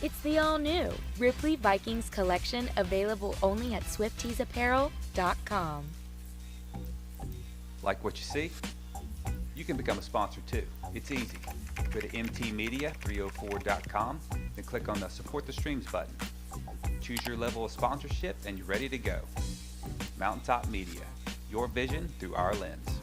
It's the all-new Ripley Vikings collection, available only at SwifTeesApparel.com. Like what you see? You can become a sponsor too. It's easy. Go to mtmedia304.com, then click on the Support the Streams button. Choose your level of sponsorship and you're ready to go. Mountaintop Media, your vision through our lens.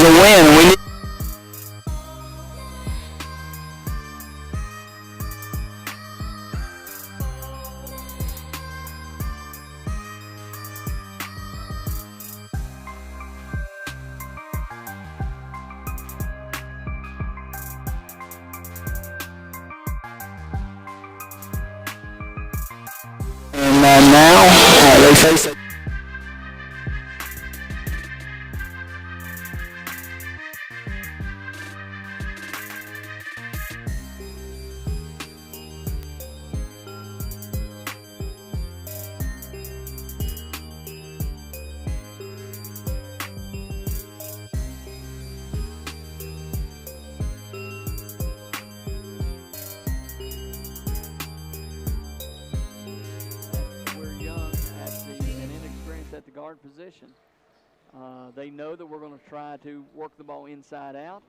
is a win, and we need. And now they face it. At the guard position. They know that we're going to try to work the ball inside out,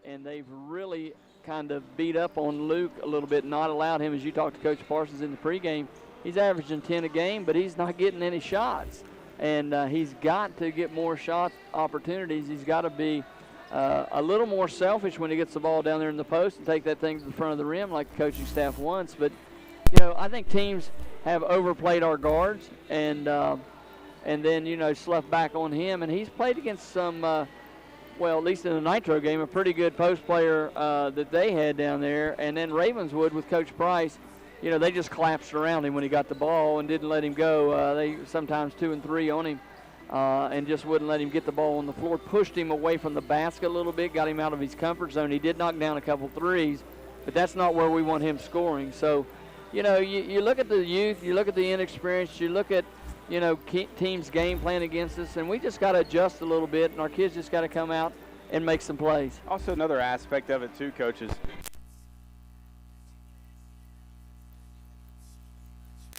and they've really kind of beat up on Luke a little bit, not allowed him, as you talked to Coach Parsons in the pregame, he's averaging 10 a game, but he's not getting any shots. And he's got to get more shot opportunities. He's got to be a little more selfish when he gets the ball down there in the post and take that thing to the front of the rim like the coaching staff wants. But, you know, I think teams have overplayed our guards, and then, you know, slough back on him. And he's played against some, well, at least in the Nitro game, a pretty good post player that they had down there. And then Ravenswood with Coach Price, you know, they just collapsed around him when he got the ball and didn't let him go. They sometimes 2 and 3 on him and just wouldn't let him get the ball on the floor. Pushed him away from the basket a little bit, got him out of his comfort zone. He did knock down a couple threes, but that's not where we want him scoring. So, you know, you look at the youth, you look at the inexperience, you look at, you know, teams game plan against us, and we just got to adjust a little bit, and our kids just got to come out and make some plays. Also, another aspect of it too, coaches,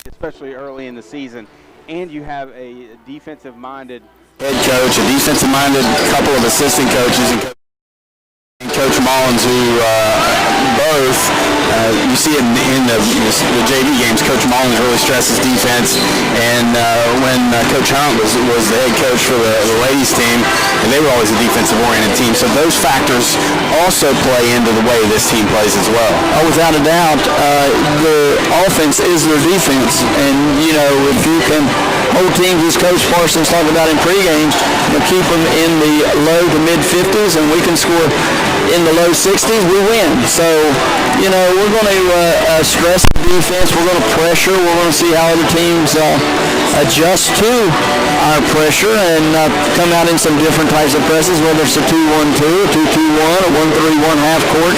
especially early in the season, and you have a defensive-minded head coach, a defensive-minded couple of assistant coaches, and Coach Mullins, who both, you see it in the JV games, Coach Mullins really stresses defense, and when Coach Hunt was the head coach for the ladies team, and they were always a defensive-oriented team, so those factors also play into the way this team plays as well. Without a doubt, the offense is their defense, and, you know, if you can hold teams, as Coach Parsons talked about in pregame, keep them in the low to mid-50s, and we can score in the low 60s, we win. So, you know, we're going to stress the defense. We're going to pressure. We're going to see how other teams adjust to our pressure and come out in some different types of presses, whether it's a 2-1-2, a 2-2-1, a 1-3-1 half court.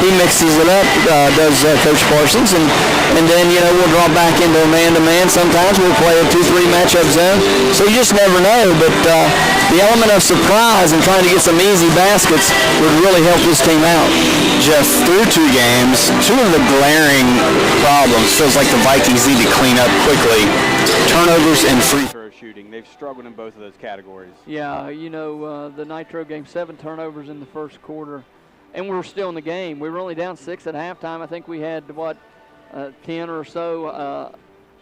He mixes it up, does Coach Parsons, and then, you know, we'll draw back into a man-to-man. Sometimes we'll play a 2-3 matchup zone. So you just never know, but the element of surprise and trying to get some easy baskets would really help this team out. Jeff, through 2 games, 2 of the glaring problems feels like the Vikings need to clean up quickly. Turnovers and free throw shooting. They've struggled in both of those categories. Yeah, you know, the Nitro game, 7 turnovers in the first quarter, and we were still in the game. We were only down 6 at halftime. I think we had, 10 or so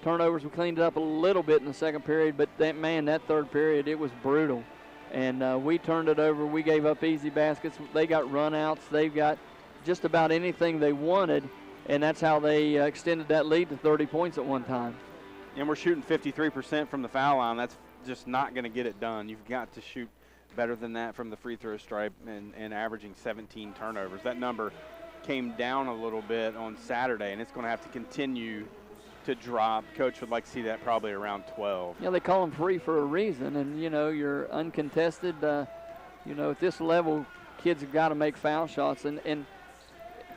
turnovers. We cleaned it up a little bit in the second period, but that third period, it was brutal. And we turned it over. We gave up easy baskets. They got runouts. They've got just about anything they wanted, and that's how they extended that lead to 30 points at one time. And we're shooting 53% from the foul line. That's just not going to get it done. You've got to shoot better than that from the free throw stripe, and averaging 17 turnovers. That number came down a little bit on Saturday, and it's going to have to continue to drop. Coach would like to see that probably around 12. Yeah, they call them free for a reason, and, you know, you're uncontested. You know, at this level, kids have got to make foul shots, and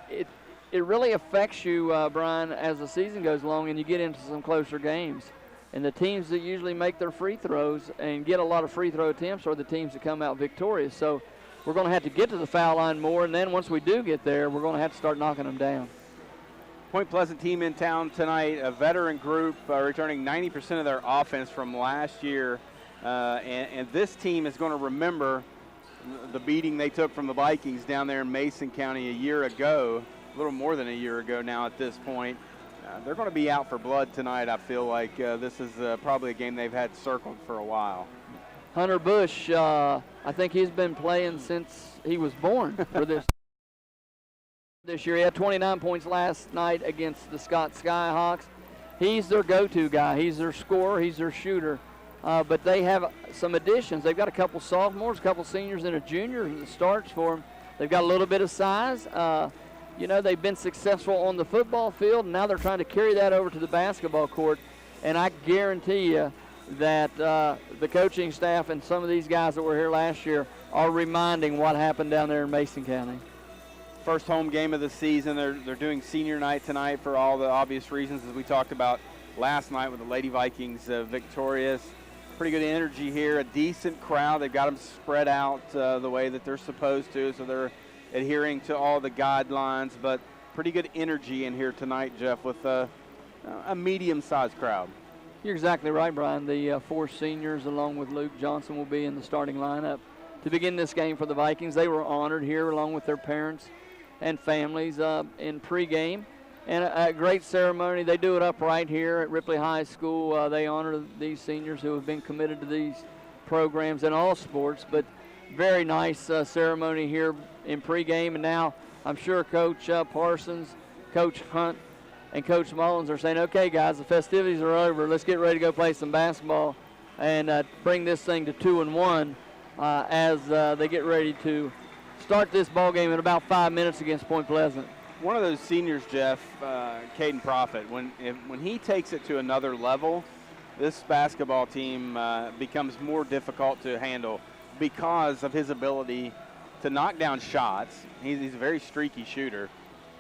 it really affects you, Brian, as the season goes along and you get into some closer games. And the teams that usually make their free throws and get a lot of free throw attempts are the teams that come out victorious. So we're going to have to get to the foul line more, and then once we do get there, we're going to have to start knocking them down. Point Pleasant team in town tonight, a veteran group returning 90% of their offense from last year. And this team is going to remember the beating they took from the Vikings down there in Mason County a year ago, a little more than a year ago now at this point. They're going to be out for blood tonight, I feel like. This is probably a game they've had circled for a while. Hunter Bush, I think he's been playing since he was born for this year. He had 29 points last night against the Scott Skyhawks. He's their go-to guy. He's their scorer. He's their shooter. But they have some additions. They've got a couple sophomores, a couple seniors, and a junior that starts for them. They've got a little bit of size. They've been successful on the football field, and now they're trying to carry that over to the basketball court. And I guarantee you that the coaching staff and some of these guys that were here last year are reminding what happened down there in Mason County. First home game of the season. They're doing senior night tonight for all the obvious reasons, as we talked about last night with the Lady Vikings victorious. Pretty good energy here, a decent crowd. They've got them spread out the way that they're supposed to, so they're adhering to all the guidelines, but pretty good energy in here tonight, Jeff, with a medium-sized crowd. You're exactly right, Brian. The 4 seniors, along with Luke Johnson, will be in the starting lineup to begin this game for the Vikings. They were honored here along with their parents and families in pregame. And a great ceremony. They do it up right here at Ripley High School. They honor these seniors who have been committed to these programs in all sports. But very nice ceremony here in pregame. And now I'm sure Coach Parsons, Coach Hunt, and Coach Mullins are saying, okay, guys, the festivities are over. Let's get ready to go play some basketball and bring this thing to 2-1 as they get ready to start this ball game in about 5 minutes against Point Pleasant. One of those seniors, Jeff, Caden Profit, when he takes it to another level, this basketball team becomes more difficult to handle because of his ability to knock down shots. He's a very streaky shooter.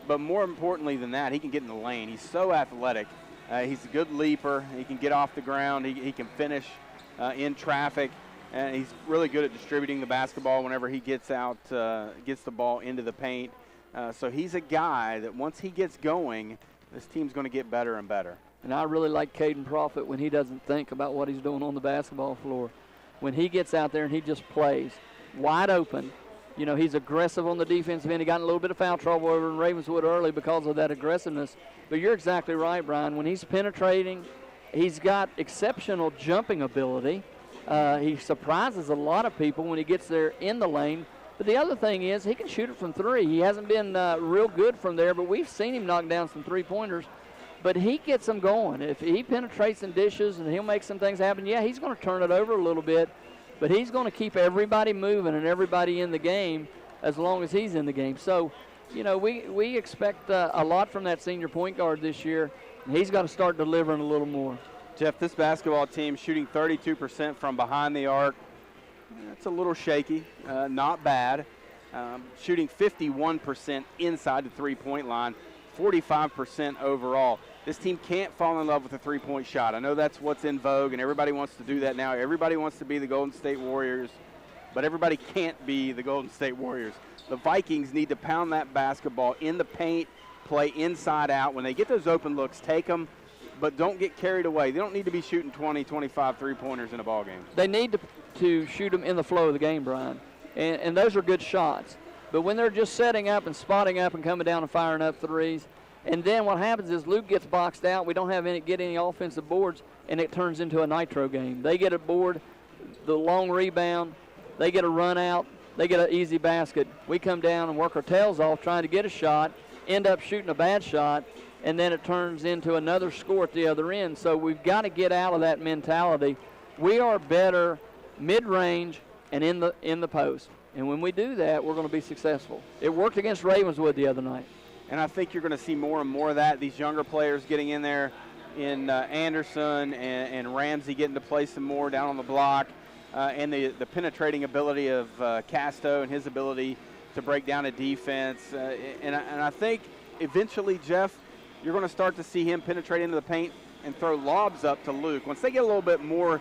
But more importantly than that, he can get in the lane. He's so athletic. He's a good leaper. He can get off the ground. He can finish in traffic. And he's really good at distributing the basketball whenever he gets the ball into the paint. So he's a guy that once he gets going, this team's going to get better and better. And I really like Caden Profit when he doesn't think about what he's doing on the basketball floor. When he gets out there and he just plays wide open, he's aggressive on the defensive end. He got in a little bit of foul trouble over in Ravenswood early because of that aggressiveness. But you're exactly right, Brian. When he's penetrating, he's got exceptional jumping ability. He surprises a lot of people when he gets there in the lane. But the other thing is he can shoot it from 3. He hasn't been real good from there, but we've seen him knock down some 3-pointers. But he gets them going. If he penetrates and dishes and he'll make some things happen, yeah, he's going to turn it over a little bit. But he's going to keep everybody moving and everybody in the game as long as he's in the game. So, we expect a lot from that senior point guard this year. And he's got to start delivering a little more. Jeff, this basketball team shooting 32% from behind the arc. That's a little shaky, not bad. Shooting 51% inside the three-point line, 45% overall. This team can't fall in love with a three-point shot. I know that's what's in vogue, and everybody wants to do that now. Everybody wants to be the Golden State Warriors, but everybody can't be the Golden State Warriors. The Vikings need to pound that basketball in the paint, play inside out. When they get those open looks, take them, but don't get carried away. They don't need to be shooting 20, 25 three-pointers in a ball game. They need to shoot them in the flow of the game, Brian, and those are good shots. But when they're just setting up and spotting up and coming down and firing up threes, and then what happens is Luke gets boxed out. We don't get any offensive boards, and it turns into a nitro game. They get a board, the long rebound, they get a run out, they get an easy basket. We come down and work our tails off trying to get a shot, end up shooting a bad shot, and then it turns into another score at the other end. So we've got to get out of that mentality. We are better mid-range and in the post. And when we do that, we're going to be successful. It worked against Ravenswood the other night. And I think you're going to see more and more of that. These younger players getting in there, in Anderson and Ramsey getting to play some more down on the block, and the penetrating ability of Casto and his ability to break down a defense. And I think eventually, Jeff, you're going to start to see him penetrate into the paint and throw lobs up to Luke. Once they get a little bit more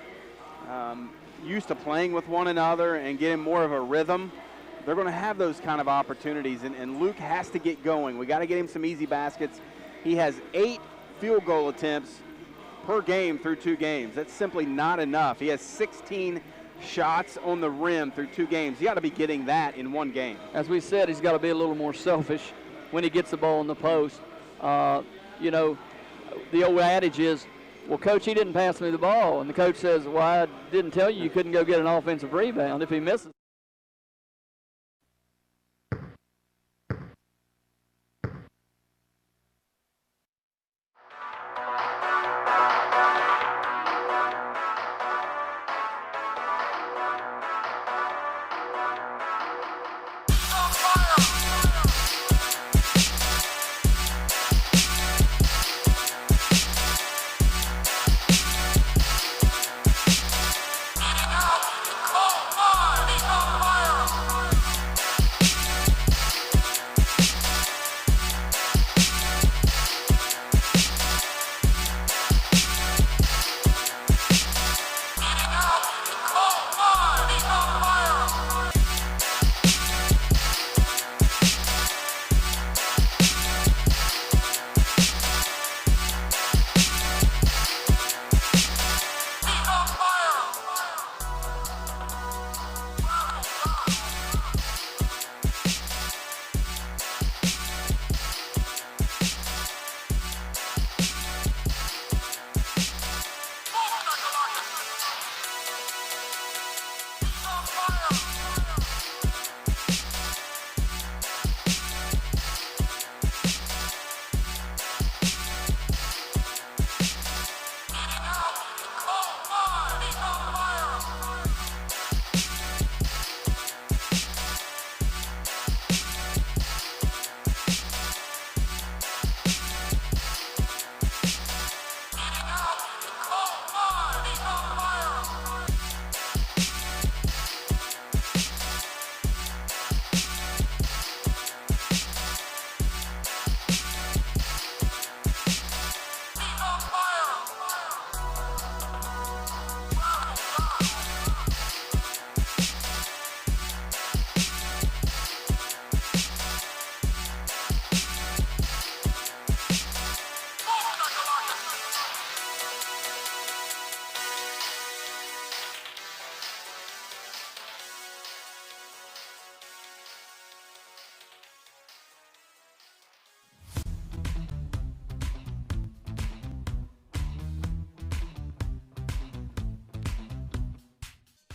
used to playing with one another and getting more of a rhythm, they're going to have those kind of opportunities, and Luke has to get going. We got to get him some easy baskets. He has 8 field goal attempts per game through 2 games. That's simply not enough. He has 16 shots on the rim through 2 games. You got to be getting that in 1 game. As we said, he's got to be a little more selfish when he gets the ball in the post. The old adage is, well, Coach, he didn't pass me the ball. And the coach says, well, I didn't tell you couldn't go get an offensive rebound if he misses.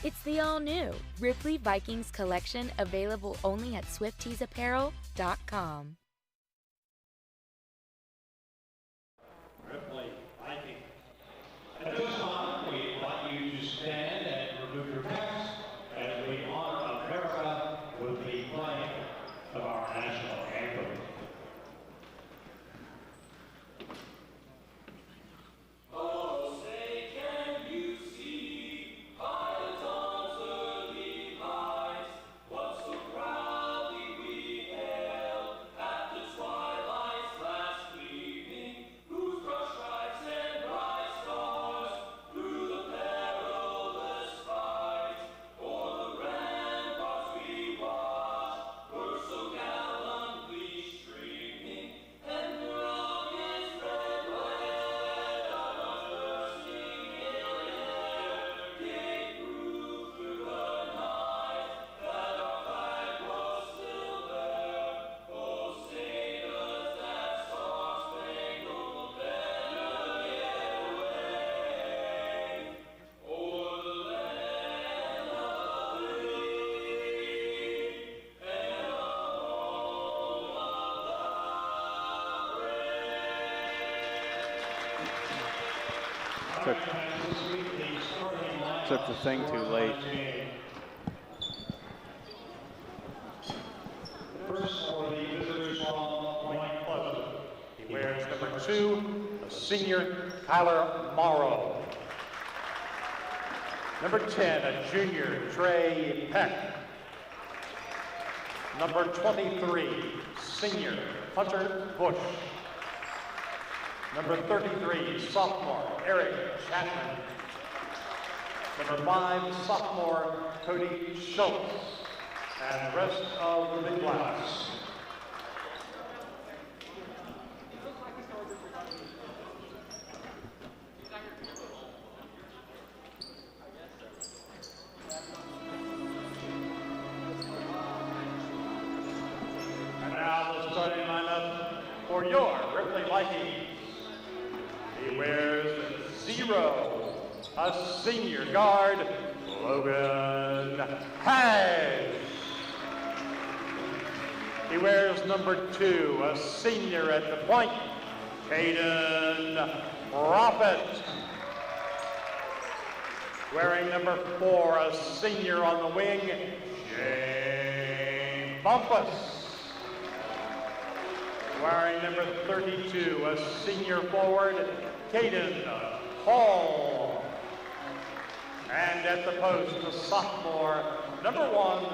It's the all-new Ripley Vikings collection, available only at SwiftTeesApparel.com. Ripley Vikings. At this time, we invite you to stand and remove your caps as we honor America with the playing of our national anthem. Took the thing too late. First for the visitors from Point Pleasant. He wears number 2, the senior Kyler Morrow. Number 10, a junior Trey Peck. Number 23, senior Hunter Bush. Number 33, sophomore Eric Chapman. Number 5, sophomore Cody Schultz. And the rest of the big class. And now the starting lineup for your Ripley Vikings. He wears Z 0, a senior guard, Logan Hayes. He wears number 2, a senior at the point, Caden Prophet. Wearing number 4, a senior on the wing, Shane Bumpus. Wearing number 32, a senior forward, Caden Hall. And at the post, a sophomore, number 1,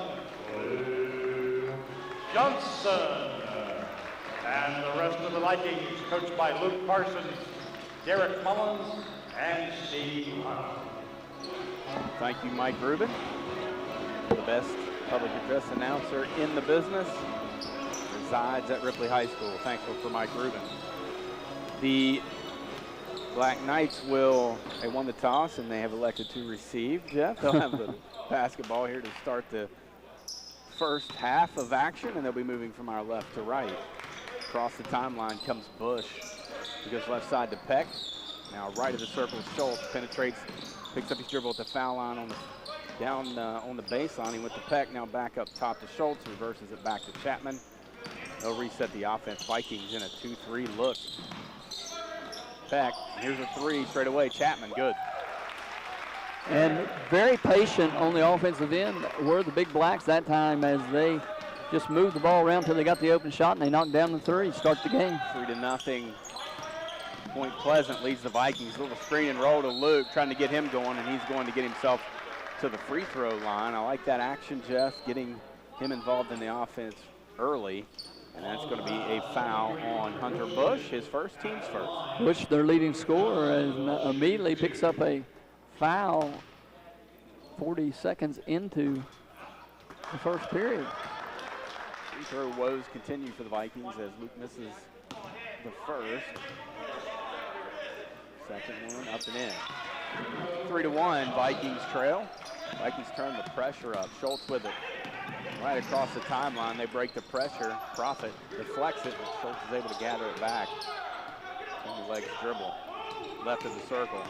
Luke Johnson. And the rest of the Vikings, coached by Luke Parsons, Derek Mullins, and Steve Hunt. Thank you, Mike Rubin, the best public address announcer in the business. Resides at Ripley High School. Thankful for Mike Rubin. The Black Knights they won the toss and they have elected to receive. Jeff, they'll have the basketball here to start the first half of action, and they'll be moving from our left to right. Across the timeline comes Bush. He goes left side to Peck. Now right of the circle is Schultz, penetrates, picks up his dribble at the foul line on the baseline. He went to Peck, now back up top to Schultz, reverses it back to Chapman. They'll reset the offense. Vikings in a 2-3 look. Peck, here's a 3 straight away. Chapman, good. And very patient on the offensive end were the Big Blacks that time, as they just moved the ball around until they got the open shot and they knocked down the 3, start the game. 3-0. Point Pleasant leads the Vikings. Little screen and roll to Luke, trying to get him going, and he's going to get himself to the free throw line. I like that action, Jeff, getting him involved in the offense early. And that's going to be a foul on Hunter Bush, his first, team's first. Bush, their leading scorer, and immediately picks up a foul 40 seconds into the first period. Free throw woes continue for the Vikings as Luke misses the first. Second one up and in. 3-1, Vikings trail. Vikings turn the pressure up. Schultz with it. Right across the timeline, they break the pressure. Prophet deflects it, but Schultz is able to gather it back. Single legs dribble. Left of the circle.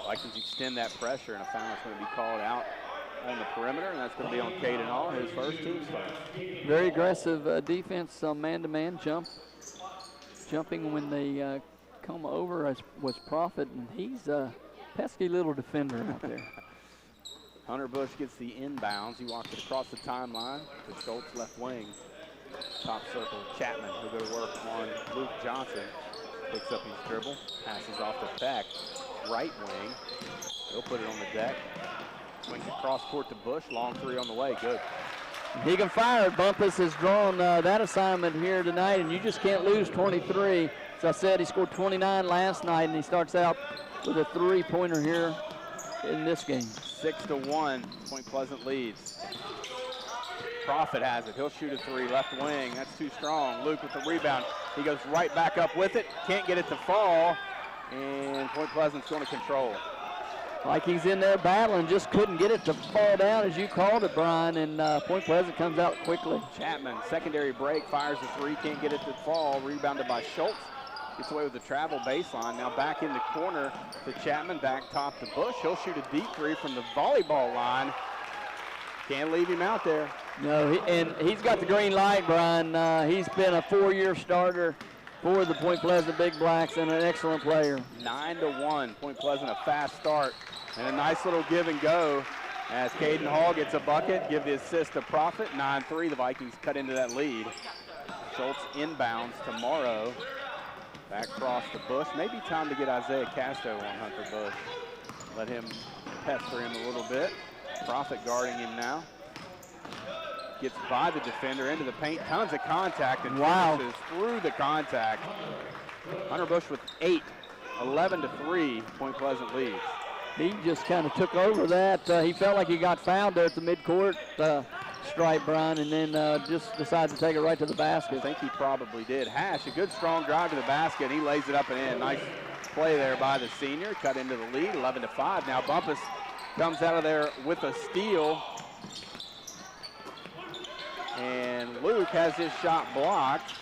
Vikings extend that pressure, and a foul is going to be called out on the perimeter, and that's going to be on Caden Hall, his first, team's first. Very aggressive defense, man-to-man jumping when they come over was Prophet, and he's a pesky little defender out there. Hunter Bush gets the inbounds. He walks it across the timeline to Schultz, left wing. Top circle, Chapman, who'll go to work on Luke Johnson. Picks up his dribble, passes off to Peck. Right wing, he'll put it on the deck. Swings across court to Bush, long 3 on the way, good. He can fire it. Bumpus has drawn that assignment here tonight, and you just can't lose 23. As I said, he scored 29 last night, and he starts out with a 3-pointer here in this game. 6-1, Point Pleasant leads. Prophet has it, he'll shoot a 3, left wing, that's too strong. Luke with the rebound, he goes right back up with it, can't get it to fall, and Point Pleasant's going to control. Vikings in there battling, just couldn't get it to fall down, as you called it, Brian, and Point Pleasant comes out quickly. Chapman, secondary break, fires a 3, can't get it to fall, rebounded by Schultz. Gets away with the travel baseline. Now back in the corner to Chapman, back top to Bush. He'll shoot a deep 3 from the volleyball line. Can't leave him out there. No, and he's got the green light, Brian. He's been a 4-year starter for the Point Pleasant Big Blacks and an excellent player. 9-1, Point Pleasant, a fast start and a nice little give and go as Caden Hall gets a bucket, give the assist to Prophet. 9-3, the Vikings cut into that lead. Schultz inbounds to Morrow. Back cross to Bush. Maybe time to get Isaiah Casto on Hunter Bush. Let him pester him a little bit. Prophet guarding him now. Gets by the defender into the paint. Tons of contact and finishes through the contact. Hunter Bush with 8. 11-3, Point Pleasant leads. He just kind of took over that. He felt like he got fouled there at the midcourt stripe, Brian, and then just decided to take it right to the basket. I think he probably did. Hash, a good strong drive to the basket. He lays it up and in. Nice play there by the senior. Cut into the lead, 11-5. Now Bumpus comes out of there with a steal. And Luke has his shot blocked.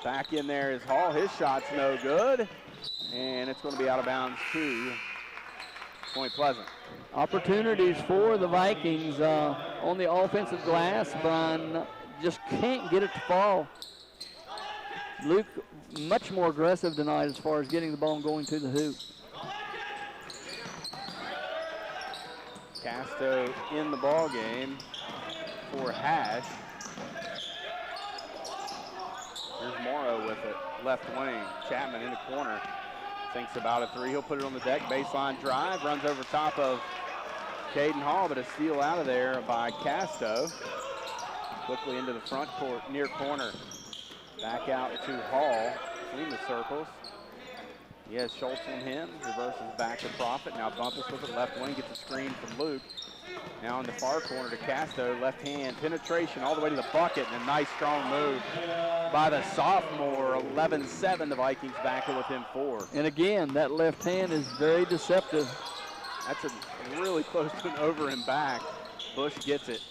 Back in there is Hall. His shot's no good. And it's going to be out of bounds to Point Pleasant. Opportunities for the Vikings on the offensive glass. Brian just can't get it to fall. Luke much more aggressive tonight as far as getting the ball and going to the hoop. Casto in the ball game for Hash. Here's Morrow with it, left wing. Chapman in the corner, thinks about a three. He'll put it on the deck, baseline drive, runs over top of Caden Hall, but a steal out of there by Casto. Quickly into the front court, near corner. Back out to Hall, between the circles. He has Schultz on him, reverses back to Profit. Now Bumpus with it, left wing, gets a screen from Luke. Now in the far corner to Casto, left hand, penetration all the way to the bucket, and a nice strong move by the sophomore. 11-7, the Vikings back it within 4. And again, that left hand is very deceptive. That's a really close to an over and back. Bush gets it.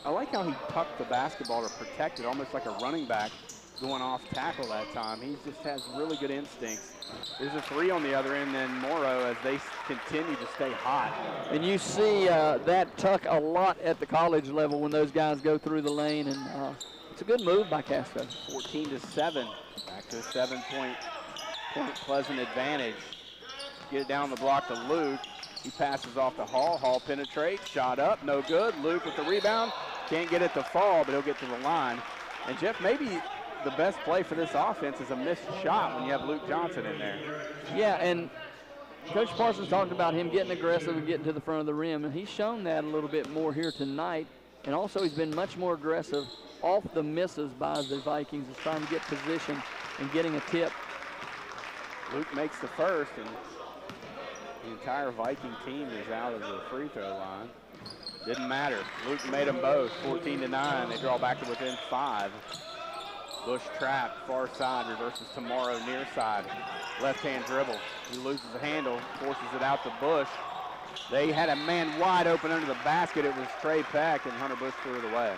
I like how he tucked the basketball to protect it, almost like a running back going off tackle that time. He just has really good instincts. There's a three on the other end, then Morrow as they continue to stay hot. And you see that tuck a lot at the college level when those guys go through the lane, and it's a good move by Casto. 14-7, back to a 7-point Point Pleasant advantage. Get it down the block to Luke. He passes off to Hall. Hall penetrates, shot up, no good. Luke with the rebound, can't get it to fall, but he'll get to the line. And Jeff, maybe the best play for this offense is a missed shot when you have Luke Johnson in there. Yeah, and Coach Parsons talked about him getting aggressive and getting to the front of the rim, and he's shown that a little bit more here tonight. And also he's been much more aggressive off the misses by the Vikings, is trying to get position and getting a tip. Luke makes the first, and the entire Viking team is out of the free throw line. Didn't matter. Luke made them both, 14-9. They draw back to within 5. Bush trapped, far side, reverses tomorrow, near side. Left-hand dribble. He loses the handle, forces it out to Bush. They had a man wide open under the basket. It was Trey Peck, and Hunter Bush threw it away.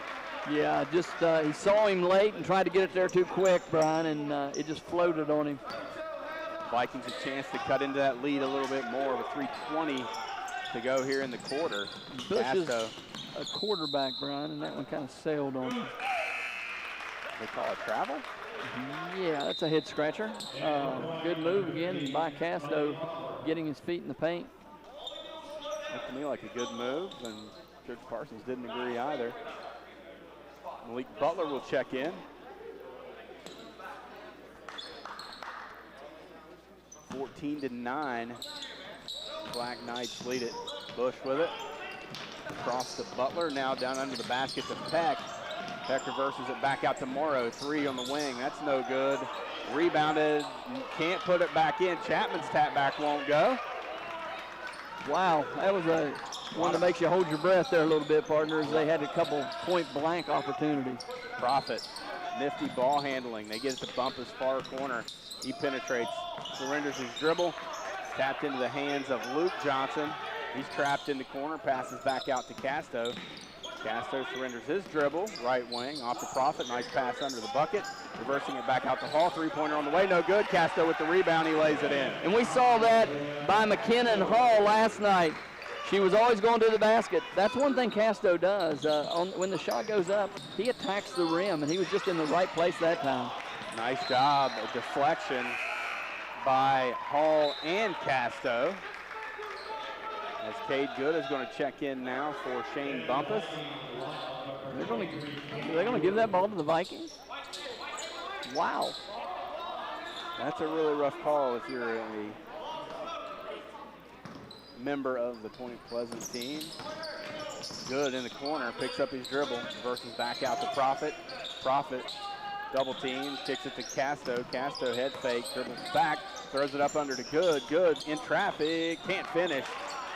Yeah, just he saw him late and tried to get it there too quick, Brian, and it just floated on him. Vikings a chance to cut into that lead a little bit more with 3:20 to go here in the quarter. Bush Casto, is a quarterback, Brian, and that one kind of sailed on him. they call it travel? Yeah, that's a head scratcher. Good move again by Casto, getting his feet in the paint. Looked to me like a good move, and Coach Parsons didn't agree either. Malik Butler will check in. 14-9. Black Knights lead it. Bush with it. Across to Butler, now down under the basket to Peck. Peck reverses it back out to Morrow. 3 on the wing, that's no good. Rebounded, can't put it back in. Chapman's tap back won't go. Wow, that was one that makes you hold your breath there a little bit, partners. They had a couple point-blank opportunities. Profit, nifty ball handling. They get it to Bumpus far corner. He penetrates, surrenders his dribble, tapped into the hands of Luke Johnson. He's trapped in the corner, passes back out to Casto. Casto surrenders his dribble, right wing, off the Profit. Nice pass under the bucket, reversing it back out to Hall. Three-pointer on the way, no good. Casto with the rebound, he lays it in. And we saw that by McKenna and Hall last night. She was always going to the basket. That's one thing Casto does. When the shot goes up, he attacks the rim, and he was just in the right place that time. Nice job, a deflection by Hall and Casto. As Cade Good is going to check in now for Shane Bumpus. They're going to give that ball to the Vikings? Wow. That's a really rough call if you're a member of the Point Pleasant team. Good in the corner, picks up his dribble, versus back out to Profit. Profit double team, kicks it to Casto. Casto head fake, dribbles back, throws it up under to Good. Good in traffic, can't finish.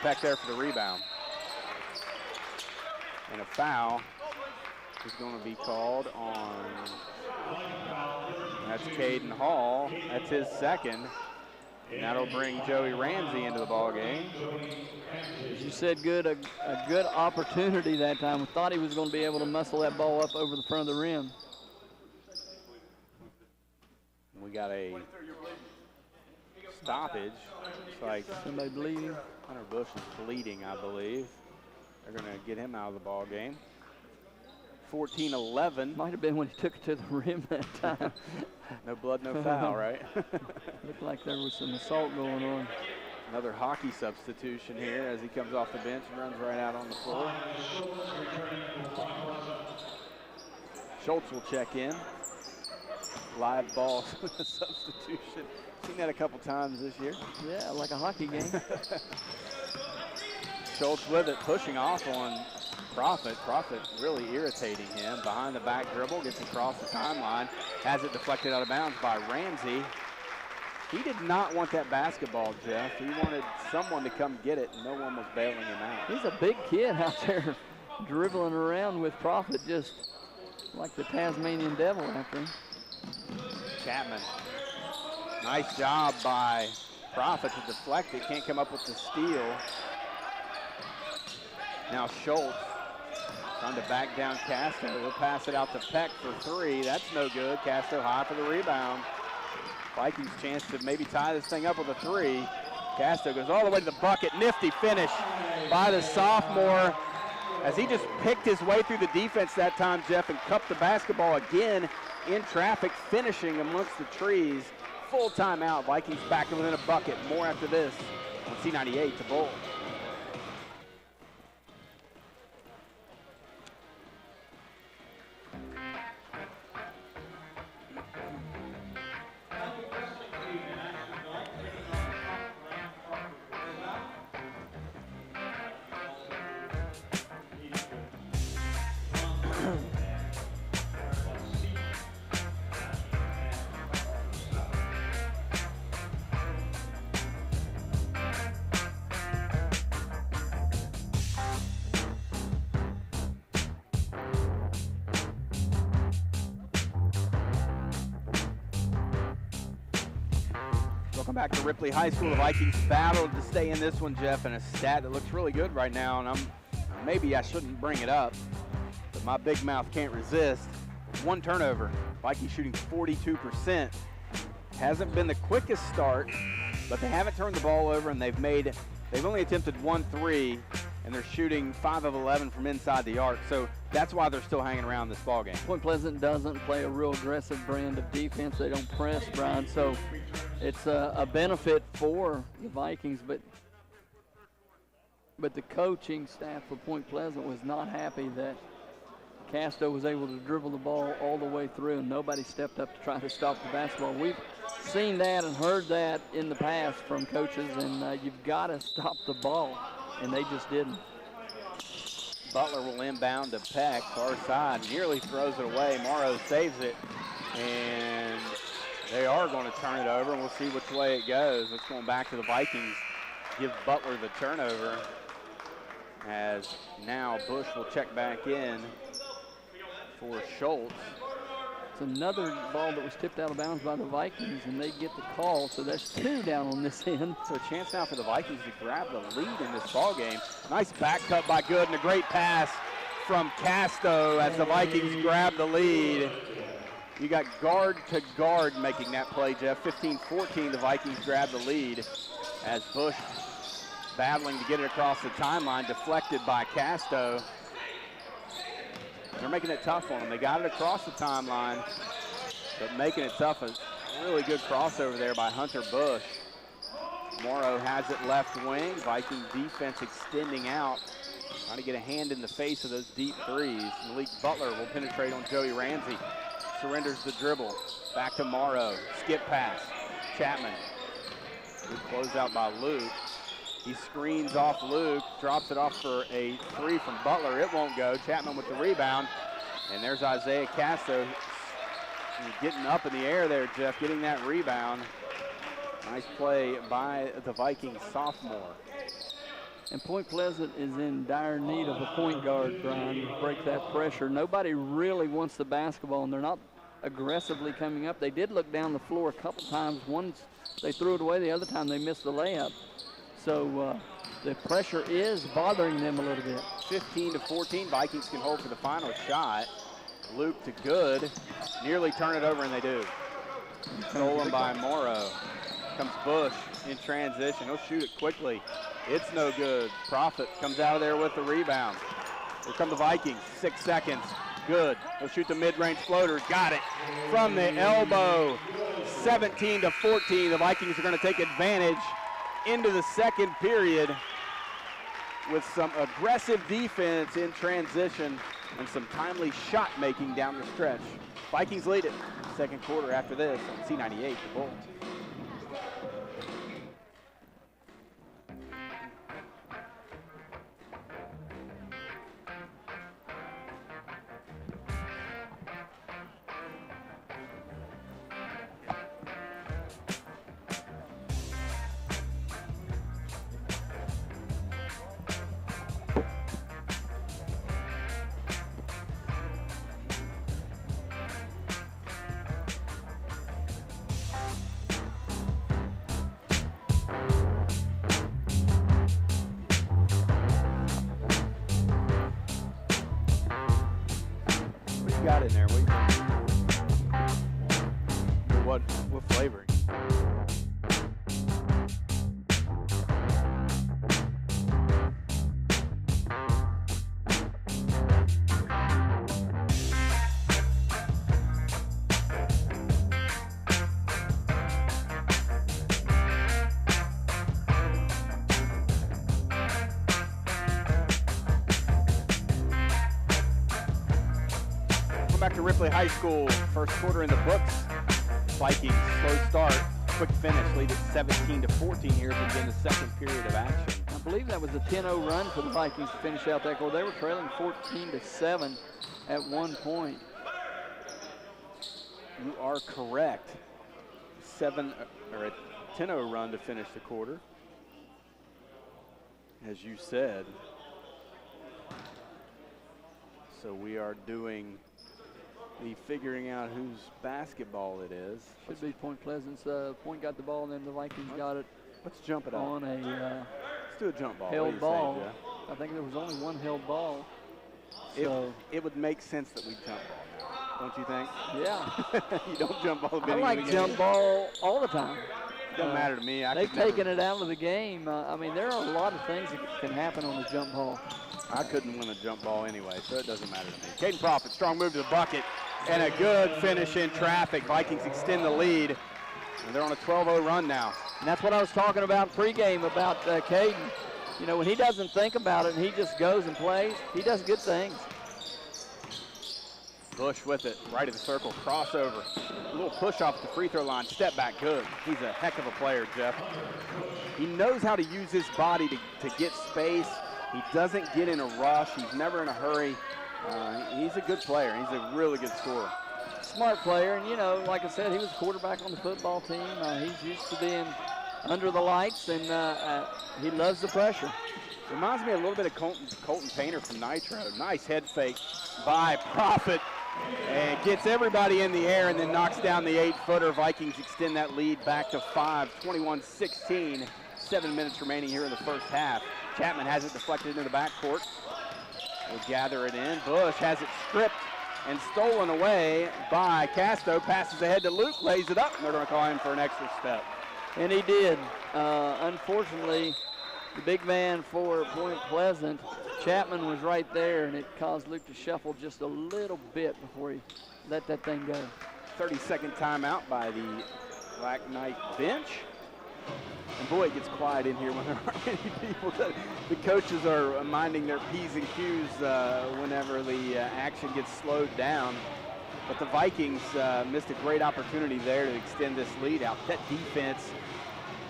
Back there for the rebound. And a foul is going to be called on, that's Caden Hall. That's his second. And that'll bring Joey Ramsey into the ball game. As you said, Good, a good opportunity that time. We thought he was going to be able to muscle that ball up over the front of the rim. We got a stoppage. Looks like Somebody bleeding. Hunter Bush is bleeding, I believe. They're going to get him out of the ball game. 14-11. Might have been when he took it to the rim that time. No blood, no foul, right? Looked like there was some assault going on. Another hockey substitution here as he comes off the bench and runs right out on the floor. Schultz will check in. Live ball substitution. Seen that a couple times this year. Yeah, like a hockey game. Schultz with it, pushing off on Profit. Profit really irritating him. Behind the back dribble, gets across the timeline, has it deflected out of bounds by Ramsey. He did not want that basketball, Jeff. He wanted someone to come get it, and no one was bailing him out. He's a big kid out there dribbling around with Profit, just like the Tasmanian devil after him. Chapman. Nice job by Profit to deflect it. Can't come up with the steal. Now Schultz trying to back down Castro. He'll pass it out to Peck for three. That's no good. Castro high for the rebound. Vikings chance to maybe tie this thing up with a three. Castro goes all the way to the bucket. Nifty finish by the sophomore as he just picked his way through the defense that time, Jeff, and cupped the basketball again in traffic, finishing amongst the trees. Full timeout. Vikings back within a bucket. More after this on C98 to Bull. Welcome back to Ripley High School. The Vikings battled to stay in this one, Jeff, and a stat that looks really good right now, and maybe I shouldn't bring it up, but my big mouth can't resist. One turnover. Vikings shooting 42%. Hasn't been the quickest start, but they haven't turned the ball over, and they've only attempted 1 3, and they're shooting 5 of 11 from inside the arc. So that's why they're still hanging around this ball game. Point Pleasant doesn't play a real aggressive brand of defense. They don't press, Brian, so it's a benefit for the Vikings, but the coaching staff for Point Pleasant was not happy that Castro was able to dribble the ball all the way through and nobody stepped up to try to stop the basketball. We've seen that and heard that in the past from coaches, and you've got to stop the ball, and they just didn't. Butler will inbound to Peck, far side, nearly throws it away. Morrow saves it, and they are going to turn it over, and we'll see which way it goes. It's going back to the Vikings. Give Butler the turnover, as now Bush will check back in for Schultz. It's another ball that was tipped out of bounds by the Vikings, and they get the call, so that's 2 down on this end. So a chance now for the Vikings to grab the lead in this ball game. Nice back cut by Good, and a great pass from Castro as the Vikings grab the lead. You got guard to guard making that play, Jeff. 15-14, the Vikings grab the lead as Bush battling to get it across the timeline, deflected by Castro. They're making it tough on them. They got it across the timeline, but making it tough. A really good crossover there by Hunter Bush. Morrow has it left wing. Viking defense extending out, trying to get a hand in the face of those deep threes. Malik Butler will penetrate on Joey Ramsey. Surrenders the dribble. Back to Morrow. Skip pass. Chapman. Good closeout by Luke. He screens off Luke, drops it off for a three from Butler. It won't go. Chapman with the rebound. And there's Isaiah Castro getting up in the air there, Jeff, getting that rebound. Nice play by the Vikings sophomore. And Point Pleasant is in dire need of a point guard, Brian, to break that pressure. Nobody really wants the basketball, and they're not aggressively coming up. They did look down the floor a couple times. Once they threw it away, the other time they missed the layup. So the pressure is bothering them a little bit. 15-14, Vikings can hold for the final shot. Luke to Good, nearly turn it over, and they do. Stolen by Morrow. Comes Bush in transition. He'll shoot it quickly. It's no good. Profit comes out of there with the rebound. Here come the Vikings. 6 seconds. Good. He'll shoot the mid-range floater. Got it from the elbow. 17-14. The Vikings are going to take advantage into the second period with some aggressive defense in transition and some timely shot making down the stretch. Vikings lead it second quarter after this on C98, the Bulls. Got in there. What flavoring? Back to Ripley High School. First quarter in the books. Vikings slow start, quick finish, lead at 17-14 here to begin the second period of action. I believe that was a 10-0 run for the Vikings to finish out that goal. They were trailing 14-7 at one point. You are correct. A 10-0 run to finish the quarter. As you said. So we are doing the figuring out whose basketball it is. Should be Point Pleasant's. Point got the ball, and then the Vikings got it. Let's jump it on Let's do a jump ball. Held ball. I think there was only one held ball. So it would make sense that we jump ball now, don't you think? Yeah. You don't jump ball. I like jump ball all the time. Doesn't matter to me. They've taken it out of the game. I mean, there are a lot of things that can happen on the jump ball. I couldn't win a jump ball anyway, so it doesn't matter to me. Caden Profit, strong move to the bucket, and a good finish in traffic. Vikings extend the lead, and they're on a 12-0 run now. And that's what I was talking about pregame about Caden. You know, when he doesn't think about it and he just goes and plays, he does good things. Bush with it, right of the circle, crossover. A little push off the free throw line, step back, good. He's a heck of a player, Jeff. He knows how to use his body to get space. He doesn't get in a rush. He's never in a hurry. He's a good player. He's a really good scorer. Smart player, and you know, like I said, he was a quarterback on the football team. He's used to being under the lights, and he loves the pressure. Reminds me a little bit of Colton Painter from Nitro. Nice head fake by Profit, and gets everybody in the air and then knocks down the 8-footer. Vikings extend that lead back to 5, 21-16. 7 minutes remaining here in the first half. Chapman has it deflected into the backcourt. Will gather it in. Bush has it stripped and stolen away by Casto. Passes ahead to Luke, lays it up, and they're going to call him for an extra step. And he did. Unfortunately, the big man for Point Pleasant, Chapman, was right there, and it caused Luke to shuffle just a little bit before he let that thing go. 30-second timeout by the Black Knight bench. And boy, it gets quiet in here when there aren't many people. The coaches are minding their P's and Q's whenever the action gets slowed down. But the Vikings missed a great opportunity there to extend this lead out. That defense,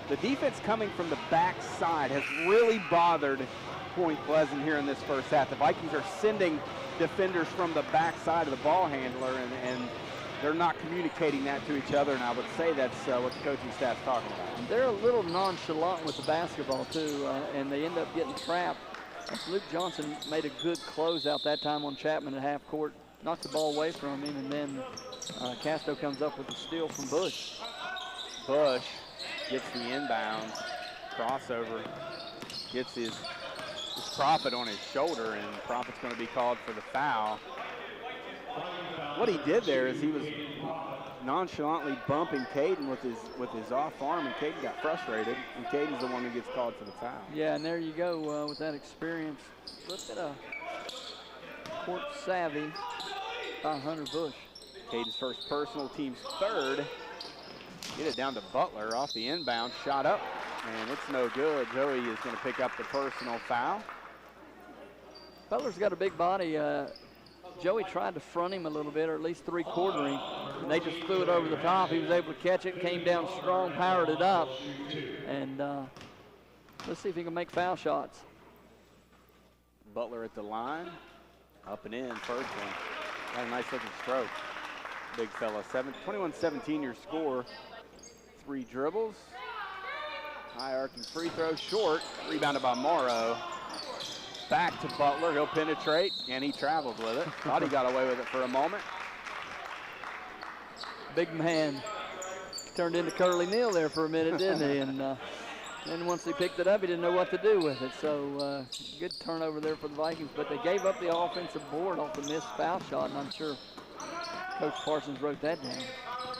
the defense coming from the backside has really bothered Point Pleasant here in this first half. The Vikings are sending defenders from the backside of the ball handler, and they're not communicating that to each other, and I would say that's what the coaching staff's talking about. They're a little nonchalant with the basketball, too, and they end up getting trapped. Luke Johnson made a good close out that time on Chapman at half court, knocked the ball away from him, and then Casto comes up with a steal from Bush. Bush gets the inbound, crossover, gets his Profit on his shoulder, and Profit's going to be called for the foul. What he did there is he was nonchalantly bumping Caden with his off arm, and Caden got frustrated, and Caden's the one who gets called for the foul. Yeah, and there you go with that experience. A little bit of court savvy by Hunter Bush. Caden's first personal, team's third. Get it down to Butler off the inbound, shot up, and it's no good. Joey is going to pick up the personal foul. Butler's got a big body. Joey tried to front him a little bit, or at least three-quarter him, and they just threw it over the top. He was able to catch it, came down strong, powered it up, and let's see if he can make foul shots. Butler at the line, up and in, first one. Got a nice looking stroke. Big fella, 21-17 your score. 3 dribbles. High arcing free throw, short, rebounded by Morrow. Back to Butler, he'll penetrate, and he traveled with it. Thought he got away with it for a moment. Big man turned into Curly Neal there for a minute, didn't he? And then once he picked it up, he didn't know what to do with it. So good turnover there for the Vikings, but they gave up the offensive board off the missed foul shot, and I'm sure Coach Parsons wrote that down.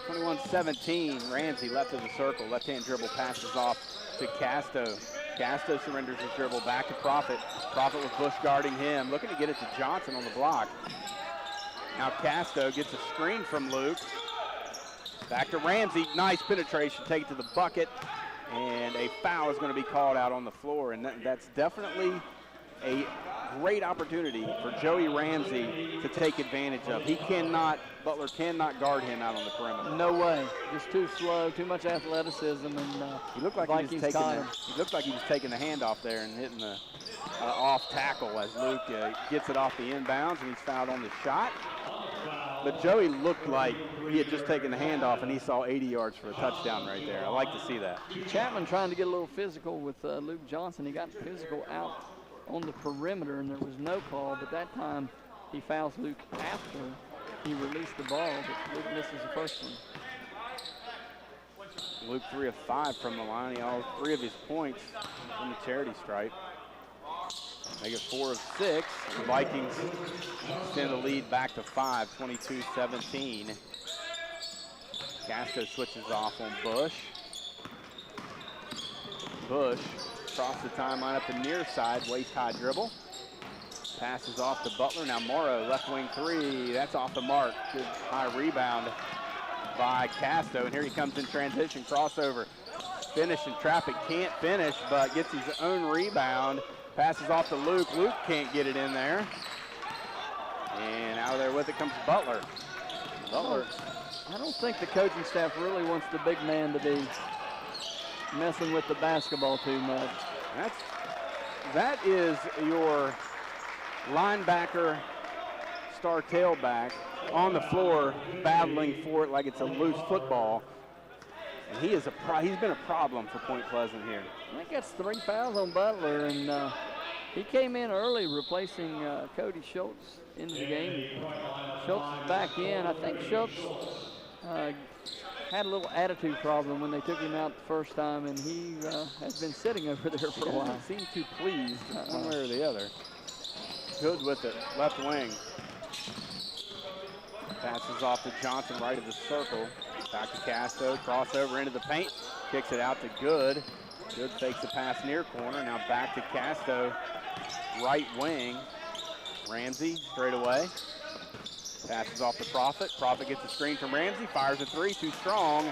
21-17, Ramsey left of the circle, left-hand dribble passes off to Casto. Casto surrenders his dribble back to Profit. Profit with Bush guarding him, looking to get it to Johnson on the block. Now Casto gets a screen from Luke. Back to Ramsey, nice penetration, take it to the bucket, and a foul is going to be called out on the floor, and that's definitely a great opportunity for Joey Ramsey to take advantage of. Butler cannot guard him out on the perimeter. No way, just too slow, too much athleticism, and he looked like he was taking the handoff there and hitting the off tackle as Luke gets it off the inbounds, and he's fouled on the shot. But Joey looked like he had just taken the handoff, and he saw 80 yards for a touchdown right there. I like to see that. Chapman trying to get a little physical with Luke Johnson. He got physical out on the perimeter, and there was no call, but that time he fouls Luke after he released the ball, but Luke misses the first one. Luke 3 of 5 from the line. He all 3 of his points from the charity stripe. Make it 4 of 6. The Vikings extend the lead back to 5, 22-17. Castro switches off on Bush. Bush across the timeline up the near side, waist-high dribble. Passes off to Butler. Now Morrow, left wing 3. That's off the mark. Good high rebound by Casto. And here he comes in transition, crossover. Finish in traffic, can't finish, but gets his own rebound. Passes off to Luke. Luke can't get it in there. And out of there with it comes Butler. Butler. I don't think the coaching staff really wants the big man to be messing with the basketball too much. That is your linebacker, star tailback on the floor battling for it like it's a loose football. And he's been a problem for Point Pleasant here. I think that's 3 fouls on Butler, and he came in early replacing Cody Schultz into the game. Schultz is back in. I think Schultz had a little attitude problem when they took him out the first time, and he has been sitting over there for a while. Doesn't seem too pleased one way or the other. Good with it, left wing. Passes off to Johnson, right of the circle. Back to Casto, crossover into the paint. Kicks it out to Good. Good fakes the pass near corner. Now back to Casto, right wing. Ramsey straight away. Passes off to Profit. Profit gets a screen from Ramsey, fires a 3, too strong.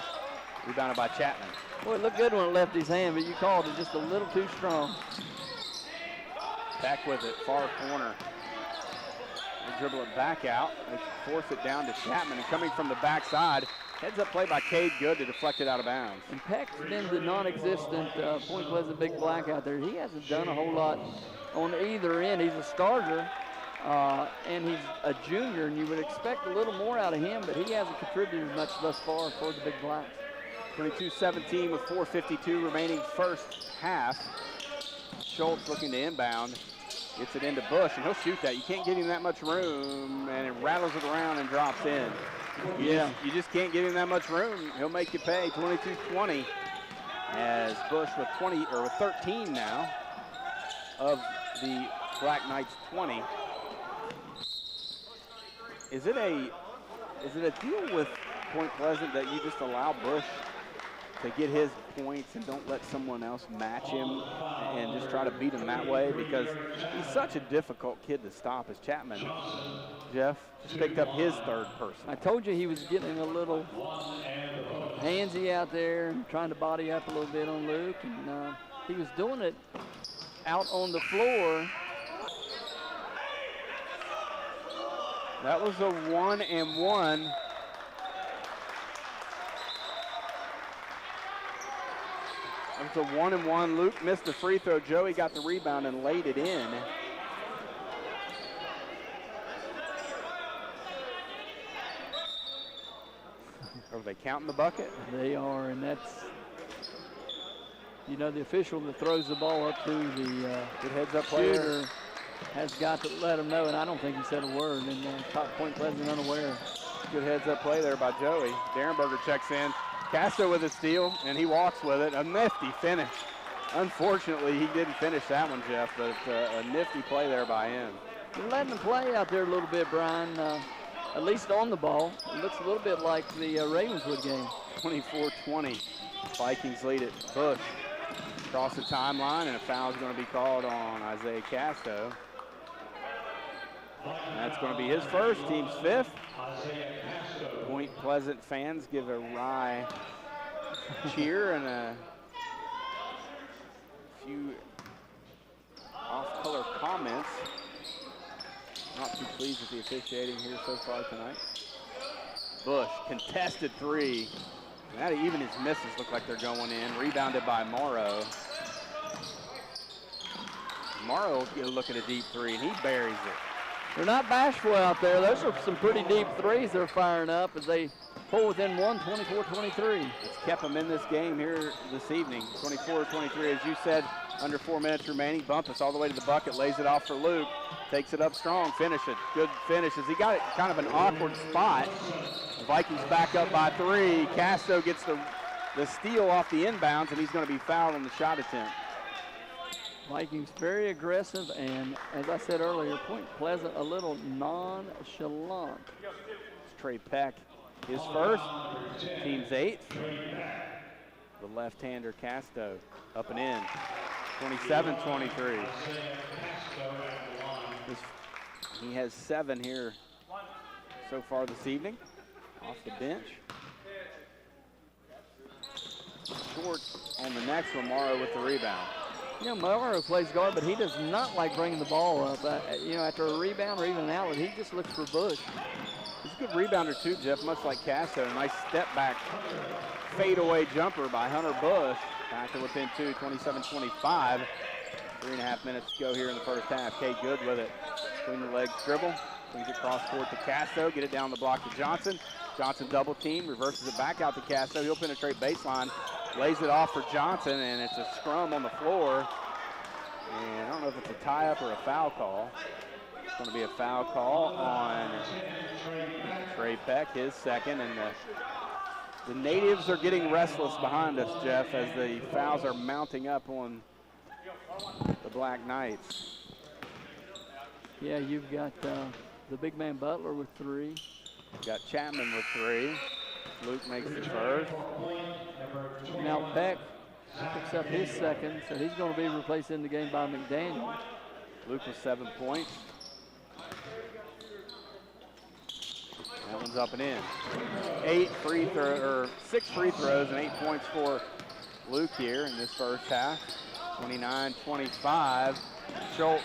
Rebounded by Chapman. Boy, it looked good when it left his hand, but you called it just a little too strong. Back with it, far corner. They dribble it back out. They force it down to Chapman, and coming from the backside, heads up play by Cade Good to deflect it out of bounds. And Peck's been the non-existent Point Pleasant big black out there. He hasn't done a whole lot on either end. He's a starter, and he's a junior, and you would expect a little more out of him, but he hasn't contributed much thus far for the big blacks. 22-17 with 4:52 remaining first half. Schultz looking to inbound. Gets it into Bush, and he'll shoot that. You can't give him that much room, and it rattles it around and drops in. You just can't give him that much room. He'll make you pay. 22-20 as Bush with 13 now of the Black Knights 20. Is it a deal with Point Pleasant that you just allow Bush to get his points and don't let someone else match him and just try to beat him that way, because he's such a difficult kid to stop as Chapman, Jeff, just picked up his third person. I told you he was getting a little handsy out there, trying to body up a little bit on Luke, and he was doing it out on the floor. That was a 1-and-1. It was a 1-and-1. Luke missed the free throw. Joey got the rebound and laid it in. Are they counting the bucket? They are, and that's, you know, the official that throws the ball up to the good heads-up player shooter has got to let him know, and I don't think he said a word, and Point Pleasant unaware. Good heads-up play there by Joey. Derenberger checks in. Castro with a steal, and he walks with it. A nifty finish. Unfortunately, he didn't finish that one, Jeff, but a nifty play there by him. They're letting him play out there a little bit, Brian, at least on the ball. It looks a little bit like the Ravenswood game. 24-20. Vikings lead it. Bush across the timeline, and a foul is going to be called on Isaiah Castro. That's going to be his first, team's fifth. Point Pleasant fans give a wry cheer and a few off-color comments. Not too pleased with the officiating here so far tonight. Bush, contested three. That, even his misses look like they're going in. Rebounded by Morrow. Morrow will look at a deep three, and he buries it. They're not bashful out there. Those are some pretty deep threes they're firing up as they pull within one, 24-23. It's kept them in this game here this evening. 24-23, as you said, under 4 minutes remaining. Bumpus all the way to the bucket, lays it off for Luke. Takes it up strong, finish it. Good finishes. He got it kind of an awkward spot. The Vikings back up by 3. Castro gets the steal off the inbounds, and he's going to be fouled on the shot attempt. Vikings very aggressive, and as I said earlier, Point Pleasant a little nonchalant. It's Trey Peck, his first, team's 8th. The left-hander Castro up and in, 27-23. He has 7 here so far this evening, off the bench. Short on the next one, Morrow with the rebound. You know, Morrow plays guard, but he does not like bringing the ball up. You know, after a rebound or even an outlet, he just looks for Bush. He's a good rebounder too, Jeff, much like Castro. A nice step back, fadeaway jumper by Hunter Bush. Back to within 2, 27-25. 3.5 minutes to go here in the first half. Kay Good with it. Between the legs dribble. Brings it cross court to Castro. Get it down the block to Johnson. Johnson double team, reverses it back out to Castro. He'll penetrate baseline. Lays it off for Johnson, and it's a scrum on the floor. And I don't know if it's a tie-up or a foul call. It's going to be a foul call on Trey Peck, his second. And the natives are getting restless behind us, Jeff, as the fouls are mounting up on the Black Knights. Yeah, you've got the big man Butler with 3. Got Chapman with 3. Luke makes the first. Now Peck picks up his second, so he's going to be replaced in the game by McDaniel. Luke with 7 points. That one's up and in. 6 free throws and 8 points for Luke here in this first half. 29-25. Schultz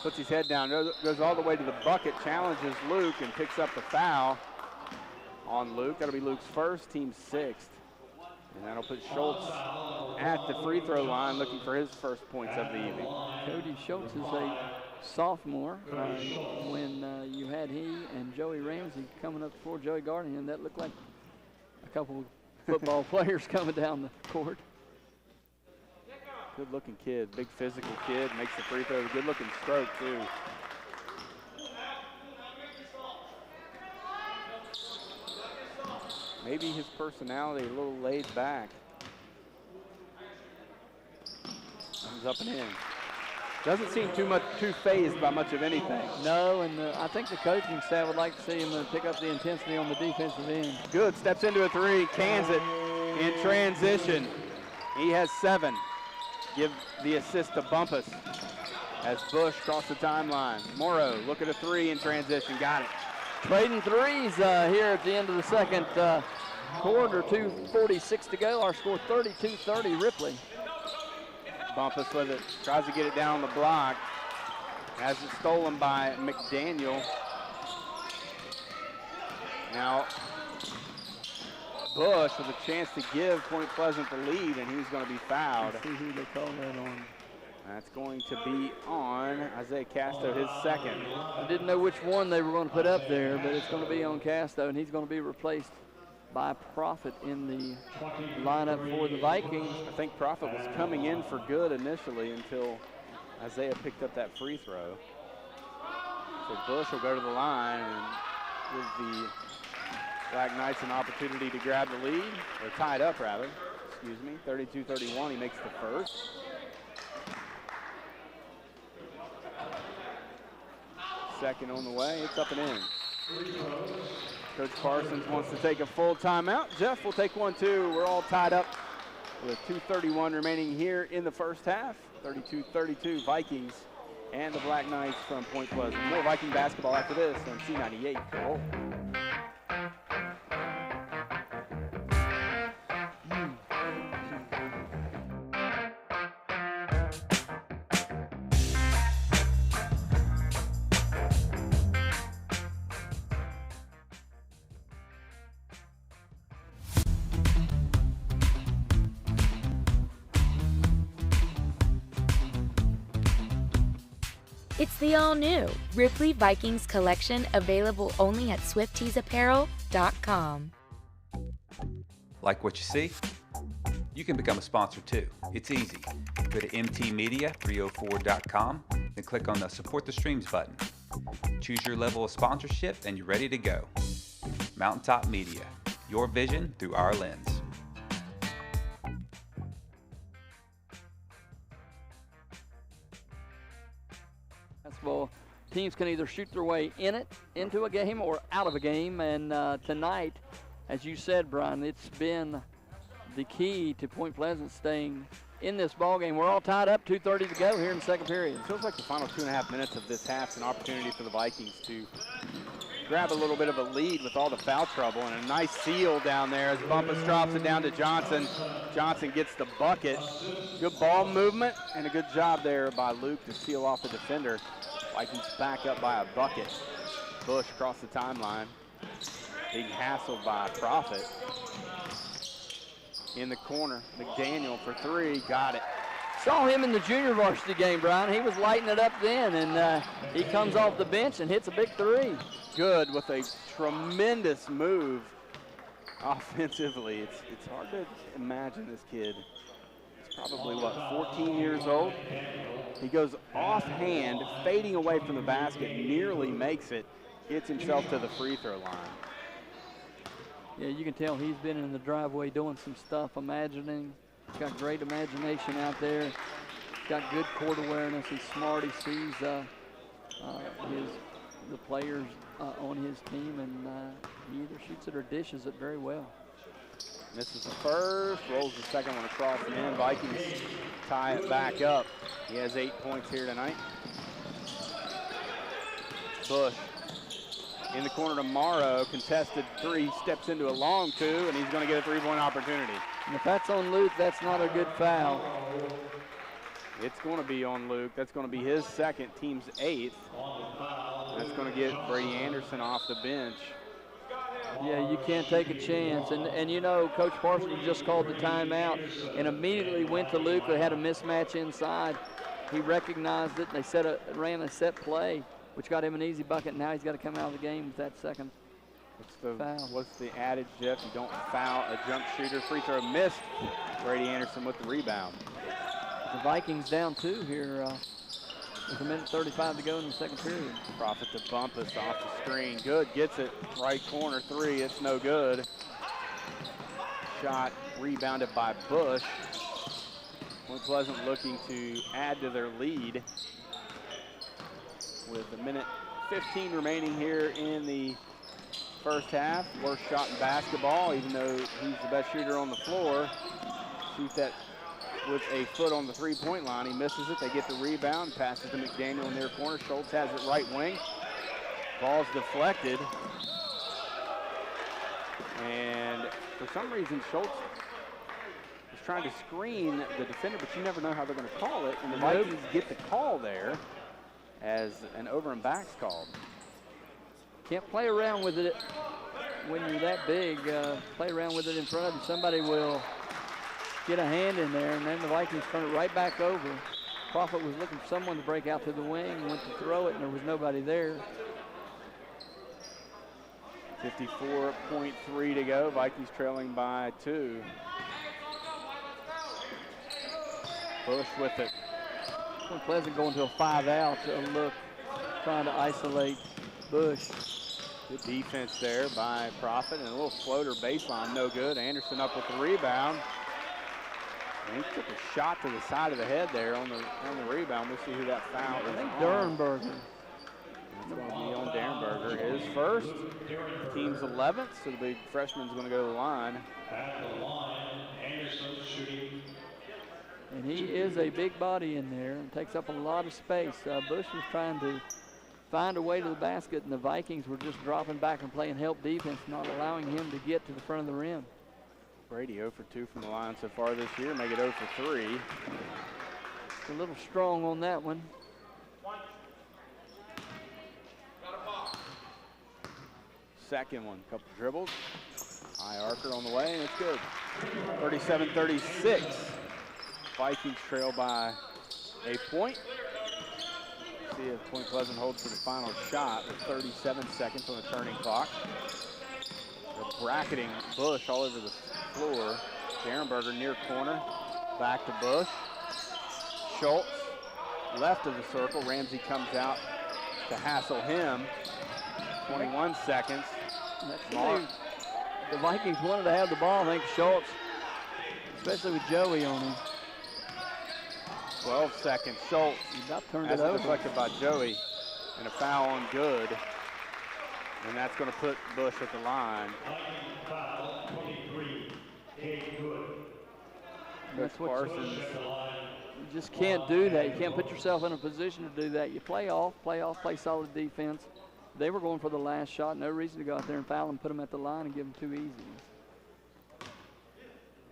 puts his head down, goes all the way to the bucket, challenges Luke, and picks up the foul on Luke. That'll be Luke's first, team 6th. And that'll put Schultz at the free throw line looking for his first points of the evening. Cody Schultz is a sophomore. When you had he and Joey Ramsey coming up before Joey guarding him, that looked like a couple football players coming down the court. Good looking kid, big physical kid, makes the free throw, good looking stroke too. Maybe his personality a little laid back. Comes up and in. Doesn't seem too phased by much of anything. No, and I think the coaching staff would like to see him pick up the intensity on the defensive end. Good, steps into a three, cans it in transition. He has 7. Give the assist to Bumpus as Bush crossed the timeline. Morrow, look at a 3 in transition, got it. Trading threes here at the end of the second quarter, 2:46 to go. Our score 32-30, Ripley. Bumpus with it, tries to get it down the block. Has it stolen by McDaniel. Now, Bush with a chance to give Point Pleasant the lead, and he's going to be fouled. Let's see who they call that on. That's going to be on Isaiah Casto, his second. I didn't know which one they were going to put up there, but it's going to be on Casto, and he's going to be replaced by Profit in the lineup for the Vikings. I think Profit was coming in for good initially until Isaiah picked up that free throw. So Bush will go to the line and give the Black Knights an opportunity to grab the lead, or tie it up rather, excuse me, 32-31, he makes the first. Second on the way, it's up and in. Coach Parsons wants to take a full timeout. Jeff will take one too. We're all tied up with 2:31 remaining here in the first half. 32-32 Vikings and the Black Knights from Point Pleasant. More Viking basketball after this on C98. Oh. It's the all-new Ripley Vikings collection, available only at SwiftTeesApparel.com. Like what you see? You can become a sponsor too. It's easy. Go to mtmedia304.com and click on the Support the Streams button. Choose your level of sponsorship and you're ready to go. Mountaintop Media, your vision through our lens. Basketball teams can either shoot their way into a game or out of a game, and tonight, as you said, Brian, it's been the key to Point Pleasant staying in this ball game. We're all tied up, 2:30 to go here in the second period. It feels like the final 2.5 minutes of this half's an opportunity for the Vikings to grab a little bit of a lead with all the foul trouble, and a nice seal down there as Bumpus drops it down to Johnson. Johnson gets the bucket. Good ball movement and a good job there by Luke to seal off the defender. Vikings back up by a bucket. Bush across the timeline. Being hassled by Profit. In the corner, McDaniel for 3, got it. Saw him in the junior varsity game, Brian. He was lighting it up then, and he comes off the bench and hits a big 3. Good with a tremendous move offensively. It's hard to imagine this kid. He's probably, what, 14 years old? He goes offhand, fading away from the basket, nearly makes it, gets himself to the free throw line. Yeah, you can tell he's been in the driveway doing some stuff, imagining. He's got great imagination out there. He's got good court awareness. He's smart. He sees the players on his team, and he either shoots it or dishes it very well. Misses the first, rolls the second one across the end. Vikings tie it back up. He has 8 points here tonight. Bush in the corner tomorrow, contested 3, steps into a long 2, and he's going to get a 3-point opportunity. And if that's on Luke, that's not a good foul. It's going to be on Luke. That's going to be his second, team's 8th. That's going to get Brady Anderson off the bench. Yeah, you can't take a chance. And you know, Coach Parsons just called the timeout and immediately went to Luke. They had a mismatch inside. He recognized it. They ran a set play, which got him an easy bucket. Now he's got to come out of the game with that second foul. What's the adage, Jeff? You don't foul a jump shooter. Free throw missed. Brady Anderson with the rebound. The Vikings down 2 here with 1:35 to go in the second period. Profit to Bumpus off the screen. Good, gets it. Right corner 3, it's no good. Shot rebounded by Bush. Point Pleasant looking to add to their lead with a minute 15 remaining here in the first half. Worst shot in basketball, even though he's the best shooter on the floor. Shoots that with a foot on the three-point line. He misses it. They get the rebound. Passes to McDaniel in their corner. Schultz has it right wing. Ball's deflected. And for some reason, Schultz was trying to screen the defender, but you never know how they're going to call it. And the Vikings get the call there as an over and back's called. Can't play around with it when you're that big. Play around with it in front of you. Somebody will get a hand in there, and then the Vikings turn it right back over. Prophet was looking for someone to break out to the wing, went to throw it, and there was nobody there. 54.3 to go. Vikings trailing by 2. Bush with it. Point Pleasant going to a 5-out look, trying to isolate Bush. Good defense there by Prophet, and a little floater baseline, no good. Anderson up with the rebound. And he took a shot to the side of the head there on the rebound. We'll see who that foul is. I think Durenberger. It's going to be on Durenberger. His first, team's 11th, so the big freshman's going to go to the line. At the line, Anderson shooting. And he is a big body in there and takes up a lot of space. Bush was trying to find a way to the basket, and the Vikings were just dropping back and playing help defense, not allowing him to get to the front of the rim. Brady 0 for 2 from the line so far this year, make it 0 for 3. It's a little strong on that one. Second one, couple dribbles. High archer on the way, and it's good. 37-36. Vikings trail by a point. See if Point Pleasant holds for the final shot with 37 seconds on the turning clock. They're bracketing Bush all over the floor. Durenberger near corner, back to Bush. Schultz, left of the circle. Ramsey comes out to hassle him. 21 seconds. The Vikings wanted to have the ball, I think Schultz, especially with Joey on him. 12 seconds. Schultz turned has it it over. deflected by Joey, and a foul on good. And that's going to put Bush at the line. Foul, 23, Kate Good. That's what Parsons. you just can't do that. You can't put yourself in a position to do that. You play off, play solid defense. They were going for the last shot. No reason to go out there and foul them, put them at the line and give them too easy.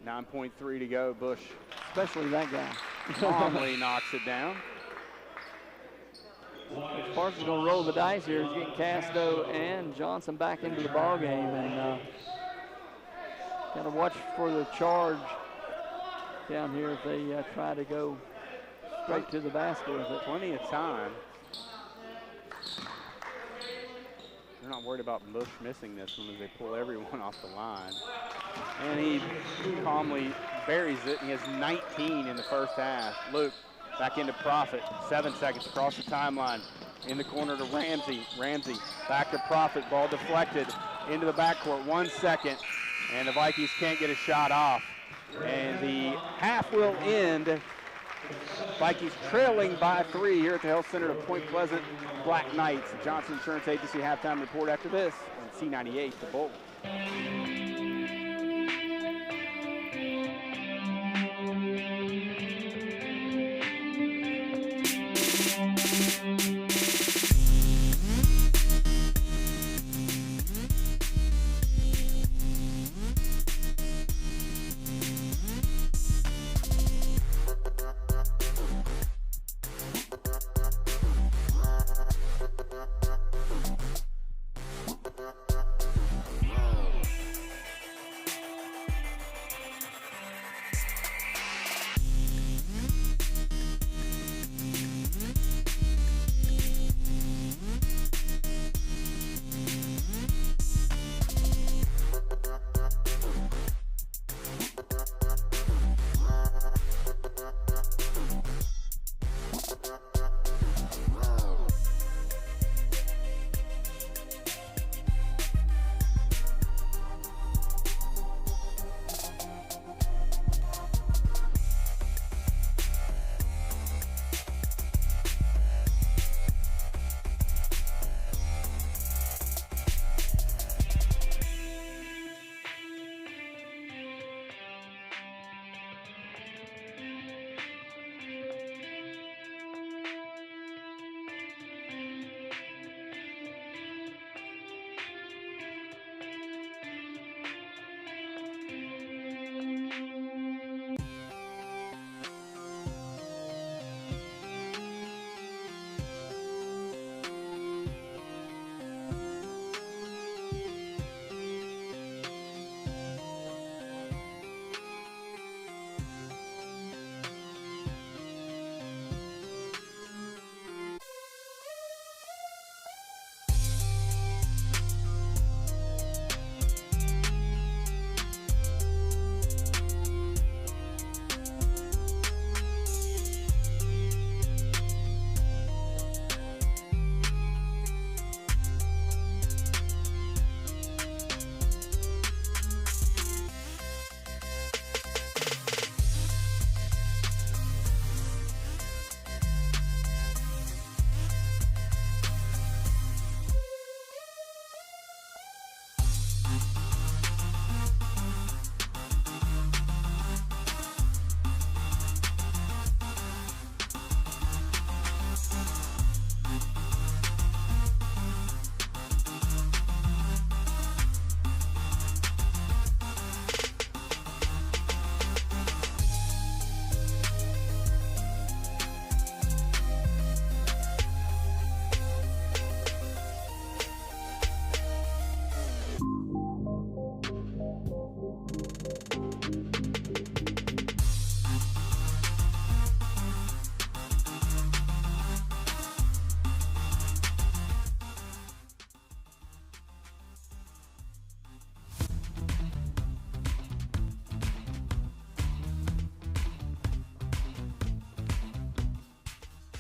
9.3 to go. Bush Especially that guy. calmly knocks it down. Parsons going to roll the dice here. He's getting Casto and Johnson back into the ball game, and got to watch for the charge down here if they try to go straight to the basket with it. Plenty of time. They're not worried about Bush missing this one as they pull everyone off the line. And he calmly buries it. He has 19 in the first half. Luke back into Prophet. 7 seconds across the timeline. In the corner to Ramsey. Ramsey back to Prophet. Ball deflected into the backcourt. 1 second. And the Vikings can't get a shot off. And the half will end. Vikings trailing by 3 here at the Health Center of Point Pleasant Black Knights. The Johnson Insurance Agency halftime report after this on C98, the Bull.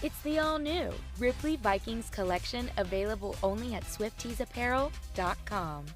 It's the all-new Ripley Vikings collection, available only at SwiftTeesApparel.com.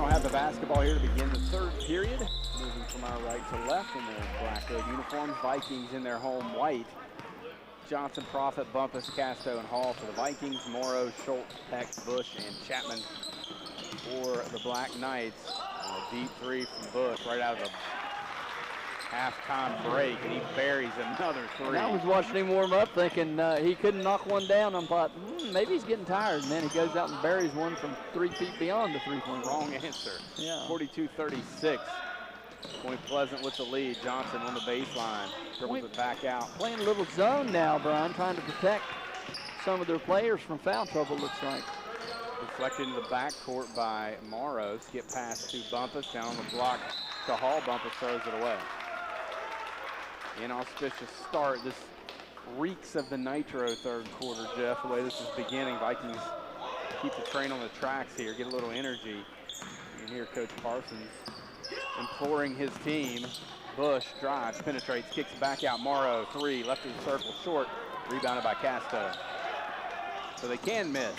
will have the basketball here to begin the third period. Moving from our right to left in their black red uniforms. Vikings in their home white. Johnson, Profit, Bumpus, Casto, and Hall for the Vikings. Morrow, Schultz, Peck, Bush, and Chapman for the Black Knights. A deep three from Bush right out of the halftime break, and he buries another three. And I was watching him warm up thinking he couldn't knock one down. I thought, maybe he's getting tired. And then he goes out and buries one from 3 feet beyond the three-point line. Wrong answer. Yeah. 42-36. Point Pleasant with the lead. Johnson on the baseline. Dribbles it back out. Playing a little zone now, Brian, trying to protect some of their players from foul trouble, looks like. Deflected into the backcourt by Morrow. Skip pass to Bumpus. Down on the block to Hall. Bumpus throws it away. Inauspicious start. This reeks of the Nitro third quarter, Jeff, the way this is beginning. Vikings keep the train on the tracks here, get a little energy. You can hear Coach Parsons imploring his team. Bush drives, penetrates, kicks back out. Morrow, three, left of the circle, short, rebounded by Casto. So they can miss,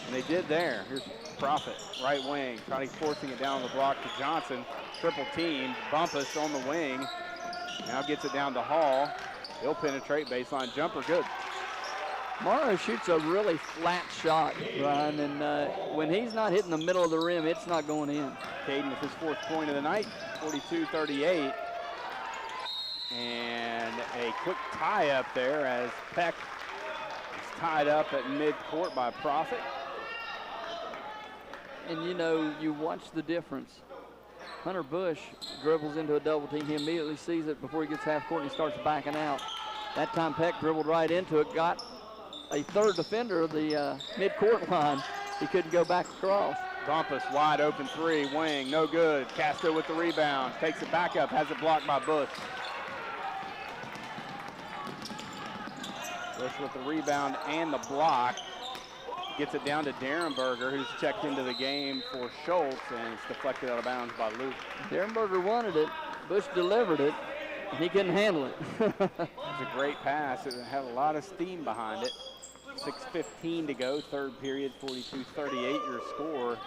and they did there. Here's Profit, right wing, trying to forcing it down the block to Johnson. Triple team, Bumpus on the wing. Now gets it down to Hall. He'll penetrate, baseline jumper, good. Morrow shoots a really flat shot, Brian, and when he's not hitting the middle of the rim, it's not going in. Caden with his 4th point of the night, 42-38. And a quick tie up there as Peck is tied up at midcourt by Profit. And you know, you watch the difference. Hunter Bush dribbles into a double team. He immediately sees it before he gets half court and he starts backing out. That time Peck dribbled right into it, got a third defender of the mid-court line. He couldn't go back across. Bumpus wide open three, wing, no good. Casto with the rebound, takes it back up, has it blocked by Bush. Bush with the rebound and the block. Gets it down to Derenberger, who's checked into the game for Schultz, and it's deflected out of bounds by Luke. Derenberger wanted it, Bush delivered it, and he couldn't handle it. It's a great pass. It had a lot of steam behind it. 6:15 to go, third period, 42-38 your score.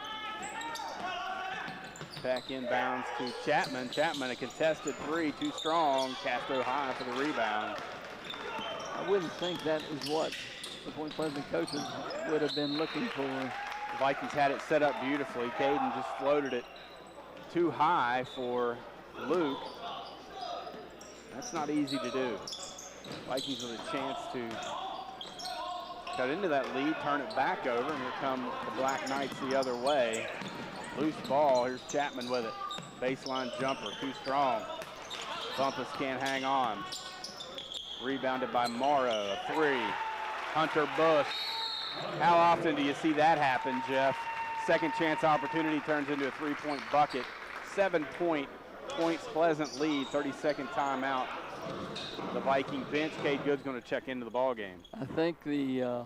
Back inbounds to Chapman. Chapman, a contested three, too strong. Castro high for the rebound. I wouldn't think that is what the Point Pleasant coaches would have been looking for. The Vikings had it set up beautifully. Caden just floated it too high for Luke. That's not easy to do. Vikings with a chance to cut into that lead, turn it back over, and here come the Black Knights the other way. Loose ball, here's Chapman with it. Baseline jumper, too strong. Bumpus can't hang on. Rebounded by Morrow, a three. Hunter Bush. How often do you see that happen, Jeff? Second chance opportunity turns into a three-point bucket. 7-point Points Pleasant lead, 32nd timeout. The Viking bench, Cade Good's going to check into the ball game. I think the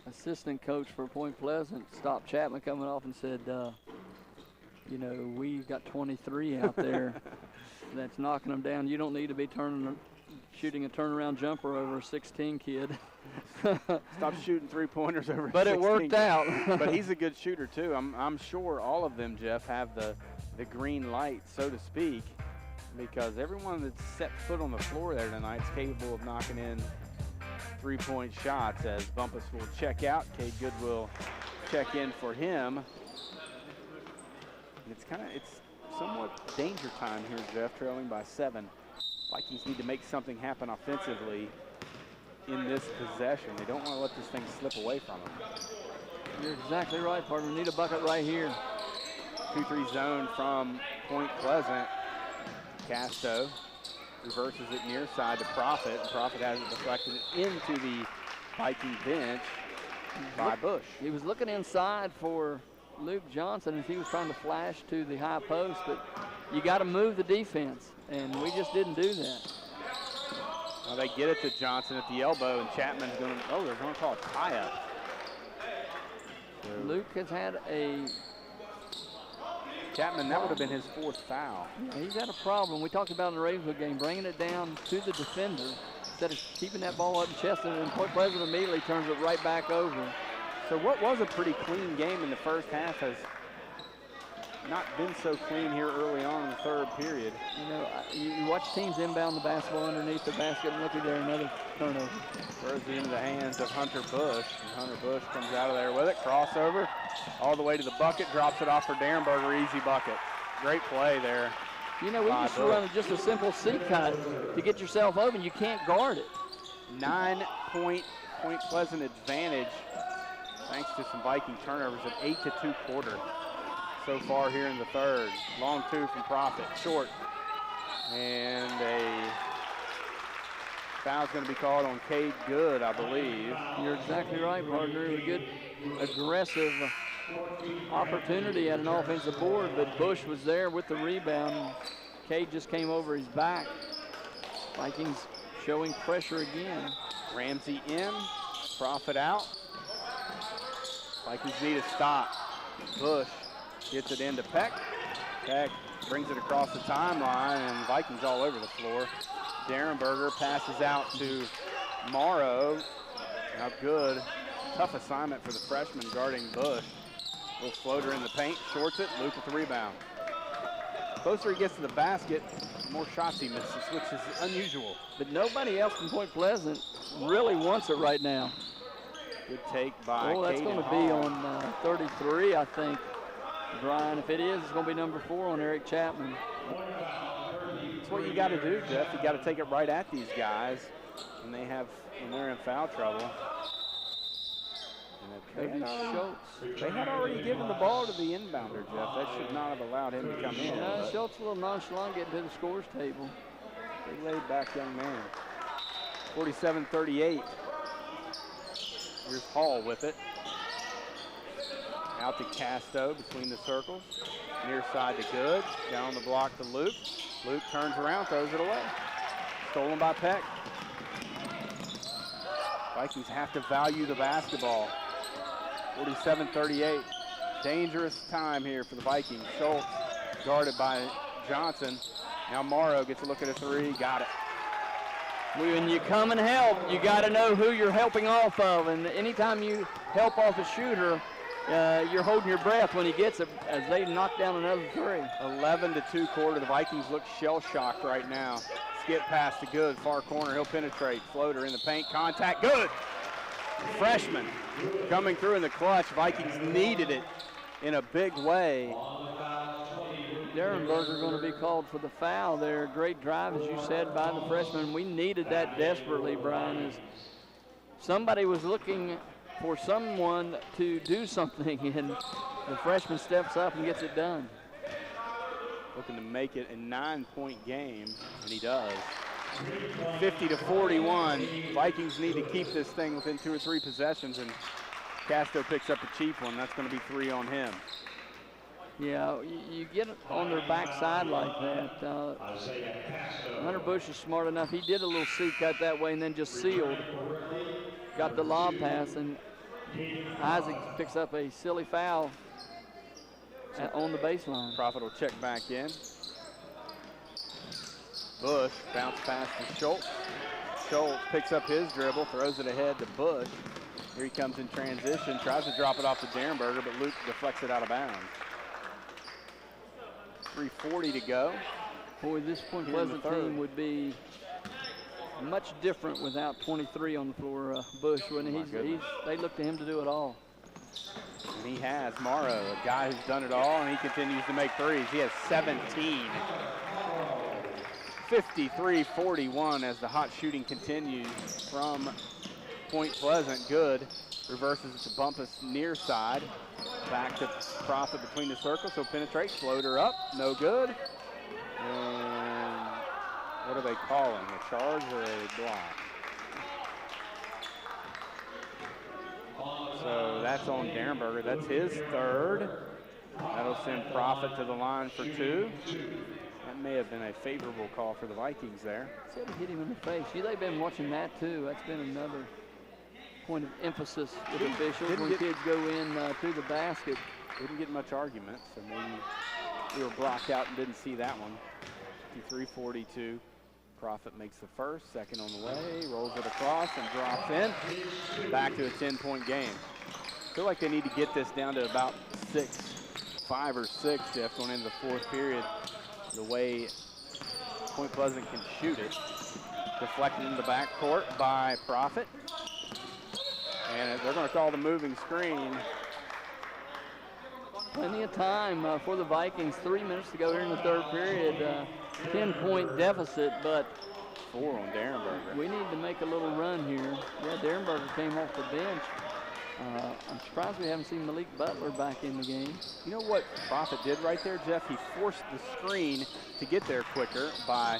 assistant coach for Point Pleasant stopped Chapman coming off and said, you know, we've got 23 out there that's knocking them down. You don't need to be shooting a turnaround jumper over a 16 kid. Stop shooting three-pointers over but 16. It worked out. But he's a good shooter, too. I'm sure all of them, Jeff, have the green light, so to speak, because everyone that's set foot on the floor there tonight is capable of knocking in three-point shots. As Bumpus will check out, Cade Good will check in for him. And it's somewhat danger time here, Jeff, trailing by 7. Vikings need to make something happen offensively in this possession. They don't want to let this thing slip away from them. You're exactly right, partner. We need a bucket right here. 2-3 zone from Point Pleasant. Casto reverses it near side to Profit. Profit has it deflected into the Viking bench by Bush. He was looking inside for Luke Johnson as he was trying to flash to the high post, but you got to move the defense, and we just didn't do that. Well, they get it to Johnson at the elbow, and Chapman's going to, they're going to call a tie-up. Luke has had a... Chapman, that would have been his 4th foul. Yeah, he's had a problem. We talked about in the Ravenswood game, bringing it down to the defender instead of keeping that ball up and chesting it, and Point Pleasant immediately turns it right back over. So what was a pretty clean game in the first half has not been so clean here early on in the third period. You know, you watch teams inbound the basketball underneath the basket, and look at there, another turnover. Throws it into the hands of Hunter Bush, and Hunter Bush comes out of there with it. Crossover all the way to the bucket, drops it off for Derenberger, easy bucket. Great play there. You know, we used to run just a simple C cut to get yourself open. You can't guard it. 9-point Point Pleasant advantage thanks to some Viking turnovers, an 8-2 quarter so far here in the third. Long two from Profit, short. And a foul's going to be called on Cade Good, I believe. You're exactly right, partner. A good, aggressive opportunity at an offensive board, but Bush was there with the rebound. Cade just came over his back. Vikings showing pressure again. Ramsey in, Profit out. Vikings need a stop. Bush gets it into Peck. Peck brings it across the timeline, and Vikings all over the floor. Derenberger passes out to Morrow. Now Good. Tough assignment for the freshman guarding Bush. Little floater in the paint, shorts it, Luke with the rebound. Closer he gets to the basket, the more shots he misses, which is unusual. But nobody else from Point Pleasant really wants it right now. Good take by that's going to be on 33, I think, Brian. If it is, it's going to be number 4 on Eric Chapman. That's what you got to do, Jeff. You got to take it right at these guys when they're in foul trouble. And they had already given the ball to the inbounder, Jeff. That should not have allowed him to come in. Schultz a little nonchalant getting to the scores table. Big laid back young man. 47-38. Here's Hall with it. Out to Casto between the circles. Near side to Good. Down the block to Luke. Luke turns around, throws it away. Stolen by Peck. Vikings have to value the basketball. 47-38. Dangerous time here for the Vikings. Schultz guarded by Johnson. Now Morrow gets a look at a three. Got it. When you come and help, you got to know who you're helping off of. And anytime you help off a shooter, you're holding your breath when he gets it as they knock down another three. 11-2 quarter. The Vikings look shell-shocked right now. Skip pass to Good, far corner. He'll penetrate. Floater in the paint. Contact. Good. Freshman coming through in the clutch. Vikings needed it in a big way. Derenberger going to be called for the foul there. Great drive, as you said, by the freshman. We needed that desperately, Brian, as somebody was looking for someone to do something, and the freshman steps up and gets it done. Looking to make it a 9-point game, and he does. 50-41. Vikings need to keep this thing within 2 or 3 possessions, and Casto picks up a cheap one. That's going to be 3 on him. Yeah, you get on their backside like that. Hunter Bush is smart enough. He did a little C cut that way and then just sealed. Got the lob pass, and Isaac picks up a silly foul on the baseline. Profit will check back in. Bush bounce pass to Schultz. Schultz picks up his dribble, throws it ahead to Bush. Here he comes in transition, tries to drop it off to Derenberger, but Luke deflects it out of bounds. 3:40 to go. Boy, this Point Pleasant team would be much different without 23 on the floor. Bush, wouldn't he? They look to him to do it all. And he has. Morrow, a guy who's done it all, and he continues to make threes. He has 17. 53-41 as the hot shooting continues from Point Pleasant. Good. Reverses it to Bumpus near side. Back to Profit between the circles. He'll penetrate. Floater up. No good. And what are they calling? A charge or a block? So that's on Derenberger. That's his third. That'll send Profit to the line for 2. That may have been a favorable call for the Vikings there. Said he hit him in the face. They've been watching that too. That's been another point of emphasis with officials when kids go in to the basket. Didn't get much argument, so maybe we were blocked out and didn't see that one. 53-42. Profit makes the first, second on the way, rolls it across and drops in. Back to a 10-point game. I feel like they need to get this down to about 6 5 or 6, Jeff, going into the fourth period. The way Point Pleasant can shoot it. Deflected in the backcourt by Profit. And they're going to call the moving screen. Plenty of time for the Vikings. 3 minutes to go here in the third period. 10-point deficit, but 4 on Derenberger. we need to make a little run here. Yeah, Derenberger came off the bench. I'm surprised we haven't seen Malik Butler back in the game. You know what Profit did right there, Jeff? He forced the screen to get there quicker by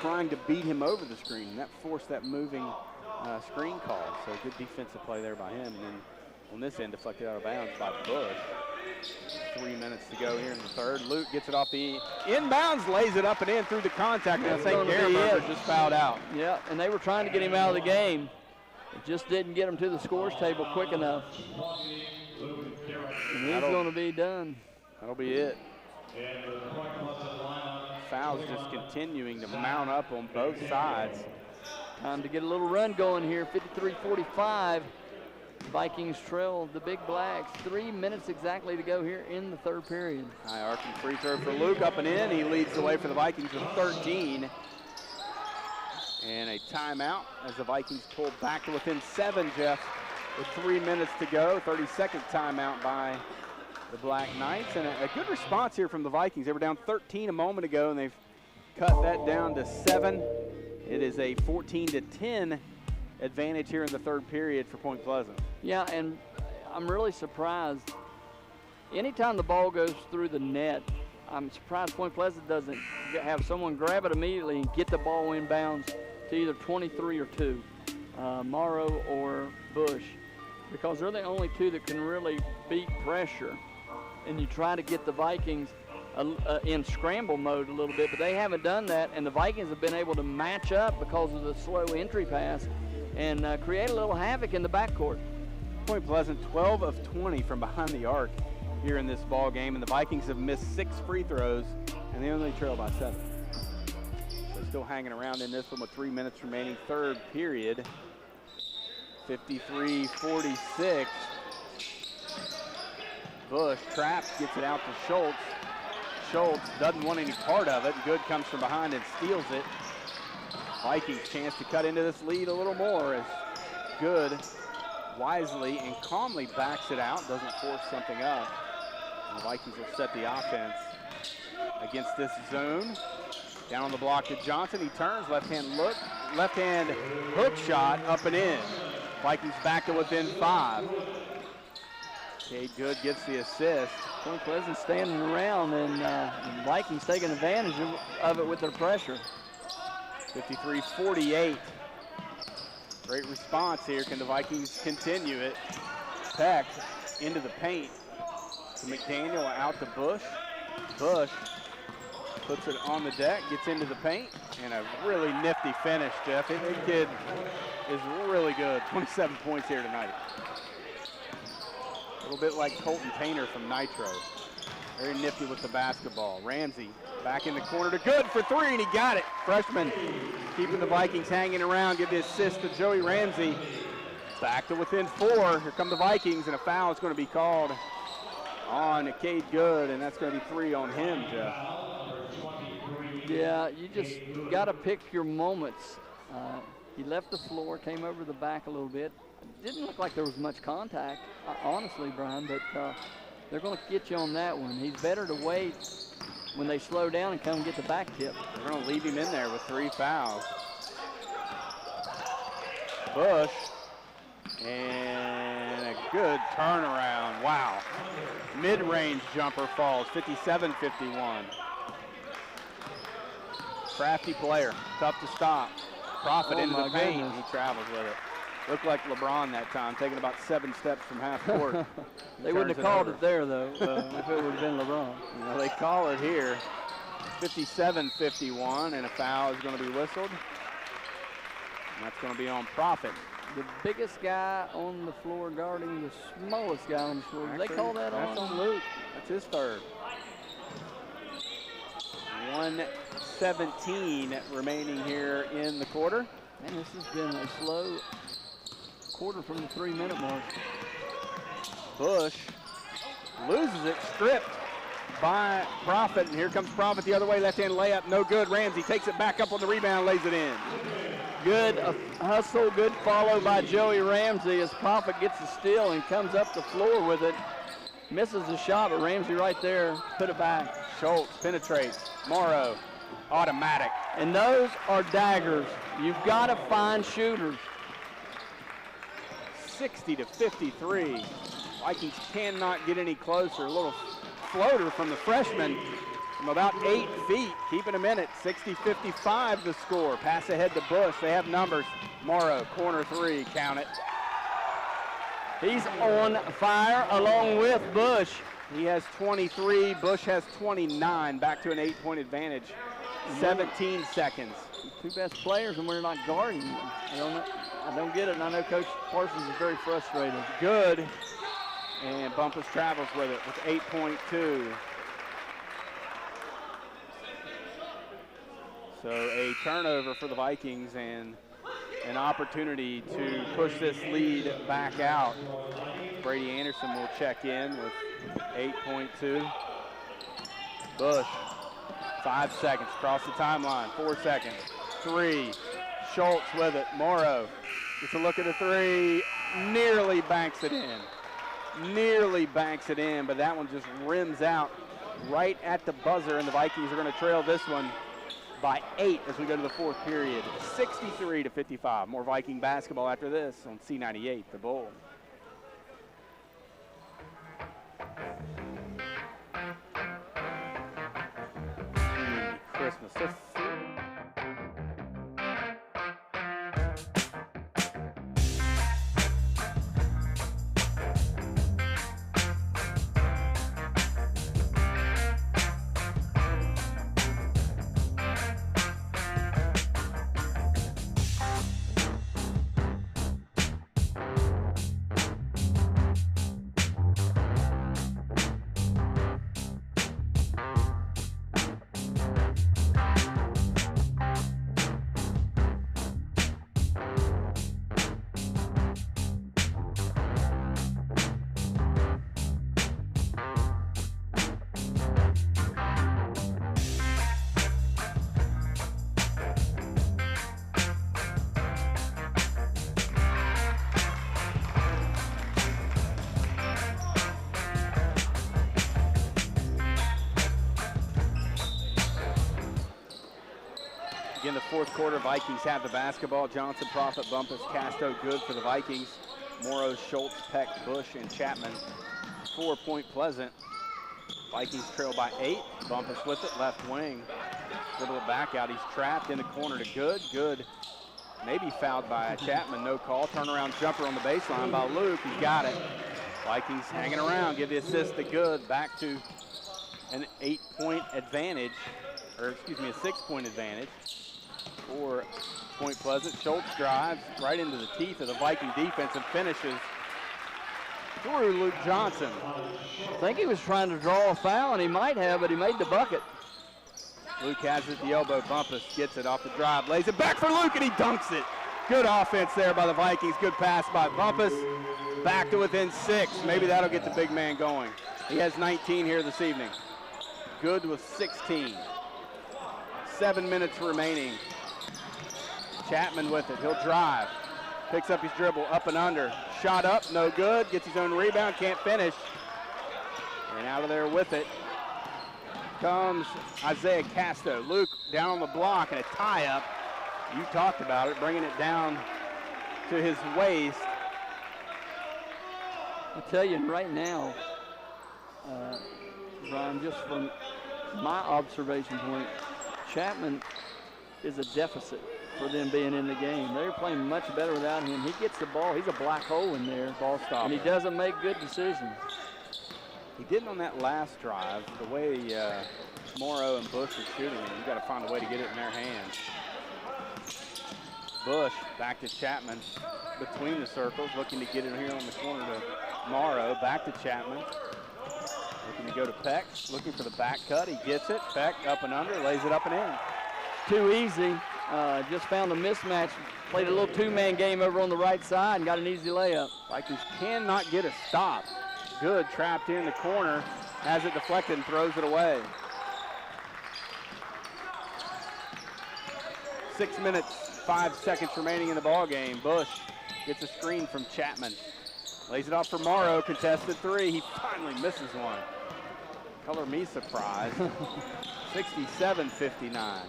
trying to beat him over the screen, and that forced that moving screen call. So good defensive play there by him. And then on this end, deflected out of bounds by Bush. 3 minutes to go here in the third. Luke gets it off the inbounds, lays it up and in through the contact. And I think Derenberger just fouled out. Yeah, and they were trying to get him out of the game. It just didn't get him to the scores table quick enough. And he's going to be done. That'll be it. Fouls just continuing to mount up on both sides. Time to get a little run going here. 53-45. Vikings trail the Big Blacks. 3 minutes exactly to go here in the third period. High arcing free throw for Luke, up and in. He leads the way for the Vikings with 13. And a timeout as the Vikings pull back to within 7, Jeff, with 3 minutes to go. 32nd timeout by the Black Knights. And a good response here from the Vikings. They were down 13 a moment ago, and they've cut that down to 7. It is a 14-10 advantage here in the third period for Point Pleasant. Yeah, and I'm really surprised. Anytime the ball goes through the net, I'm surprised Point Pleasant doesn't have someone grab it immediately and get the ball inbounds to either 23 or 2, Morrow or Bush, because they're the only two that can really beat pressure. And you try to get the Vikings in scramble mode a little bit, but they haven't done that, and the Vikings have been able to match up because of the slow entry pass and create a little havoc in the backcourt. Point Pleasant 12 of 20 from behind the arc here in this ball game, and the Vikings have missed 6 free throws, and they only trail by 7. So still hanging around in this one with 3 minutes remaining, third period. 53-46. Bush traps, gets it out to Schultz. Schultz doesn't want any part of it. Good comes from behind and steals it. Vikings chance to cut into this lead a little more as Good wisely and calmly backs it out, doesn't force something up. And the Vikings will set the offense against this zone. Down on the block to Johnson. He turns, left-hand look, left-hand hook shot, up and in. Vikings back to within 5. Cade Good gets the assist. Point Pleasant standing around, and the Vikings taking advantage of it with their pressure. 53-48. Great response here. Can the Vikings continue it? Peck into the paint to McDaniel, out to Bush. Bush puts it on the deck, gets into the paint, and a really nifty finish, Jeff. The kid is really good. 27 points here tonight. A little bit like Colton Tainer from Nitro. Very nifty with the basketball. Ramsey back in the corner to Good for 3, and he got it. Freshman keeping the Vikings hanging around. Give the assist to Joey Ramsey. Back to within 4. Here come the Vikings, and a foul is going to be called on Cade Good, and that's going to be 3 on him, Jeff. Yeah, you just got to pick your moments. He left the floor, came over the back a little bit. It didn't look like there was much contact, honestly, Brian, but they're going to get you on that one. He's better to wait when they slow down and come get the back tip. They're going to leave him in there with 3 fouls. Bush, and a good turnaround. Wow. Mid-range jumper falls, 57-51. Crafty player, tough to stop. Profit into the paint, he travels with it. Looked like LeBron that time, taking about 7 steps from half court. They wouldn't have called it there, though, if it would have been LeBron. Well, they call it here. 57-51, and a foul is going to be whistled. And that's going to be on Profit. The biggest guy on the floor guarding the smallest guy on the floor. Actually, they call that that's on Luke. That's his third. 1:17 remaining here in the quarter. Man, this has been a slow quarter from the 3-minute mark. Bush loses it, stripped. by Profit, and here comes Profit the other way, left-hand layup, no good. Ramsey takes it back up on the rebound, lays it in. Good hustle, good follow by Joey Ramsey as Profit gets the steal and comes up the floor with it. Misses the shot, but Ramsey right there put it back. Schultz penetrates. Morrow, automatic. And those are daggers. You've got to find shooters. 60-53. Vikings cannot get any closer. A little floater from the freshman from about 8 feet, keeping him in it. 60-55 the score. Pass ahead to Bush. They have numbers. Morrow, corner three, count it. He's on fire along with Bush. He has 23. Bush has 29. Back to an 8-point advantage. 17 seconds. Two best players, and we're not guarding them. I don't get it, and I know Coach Parsons is very frustrated. Good. And Bumpus travels with it with 8.2. So a turnover for the Vikings and an opportunity to push this lead back out. Brady Anderson will check in with 8.2. Bush, 5 seconds, across the timeline, 4 seconds, 3. Schultz with it, Morrow gets a look at the 3, nearly banks it in. Nearly banks it in, but that one just rims out right at the buzzer, and the Vikings are going to trail this one by 8 as we go to the fourth period. 63-55. More Viking basketball after this on C98, The Bull. Christmas. Again, the fourth quarter, Vikings have the basketball. Johnson, Profit, Bumpus, Casto, good for the Vikings. Morrow, Schultz, Peck, Bush, and Chapman. 4-point Pleasant. Vikings trail by 8. Bumpus with it, left wing. Dribble it back out. He's trapped in the corner to Good. Good. Maybe fouled by Chapman, no call. Turnaround jumper on the baseline by Luke. He's got it. Vikings hanging around, give the assist to Good. Back to an 8-point advantage, or excuse me, a 6-point advantage for Point Pleasant. Schultz drives right into the teeth of the Viking defense and finishes through Luke Johnson. I think he was trying to draw a foul, and he might have, but he made the bucket. Luke has it at the elbow. Bumpus gets it off the drive, lays it back for Luke, and he dunks it. Good offense there by the Vikings. Good pass by Bumpus. Back to within 6. Maybe that'll get the big man going. He has 19 here this evening. Good with 16. 7 minutes remaining. Chapman with it. He'll drive. Picks up his dribble, up and under. Shot up, no good. Gets his own rebound, can't finish. And out of there with it comes Isaiah Casto. Luke down on the block and a tie-up. You talked about it, bringing it down to his waist. I tell you right now, Brian, just from my observation point, Chapman is a deficit for them being in the game. They're playing much better without him. He gets the ball. He's a black hole in there. Ball stop. And he doesn't make good decisions. He didn't on that last drive. The way Morrow and Bush are shooting, you got to find a way to get it in their hands. Bush back to Chapman between the circles, looking to get it here on the corner to Morrow. Back to Chapman. Looking to go to Peck, looking for the back cut. He gets it. Peck up and under, lays it up and in. Too easy. Just found a mismatch. Played a little two-man game over on the right side and got an easy layup. Vikings cannot get a stop. Good, trapped in the corner. has it deflected and throws it away. 6 minutes, 5 seconds remaining in the ball game. Bush gets a screen from Chapman. Lays it off for Morrow, contested three. He finally misses one. Color me surprised. 67-59.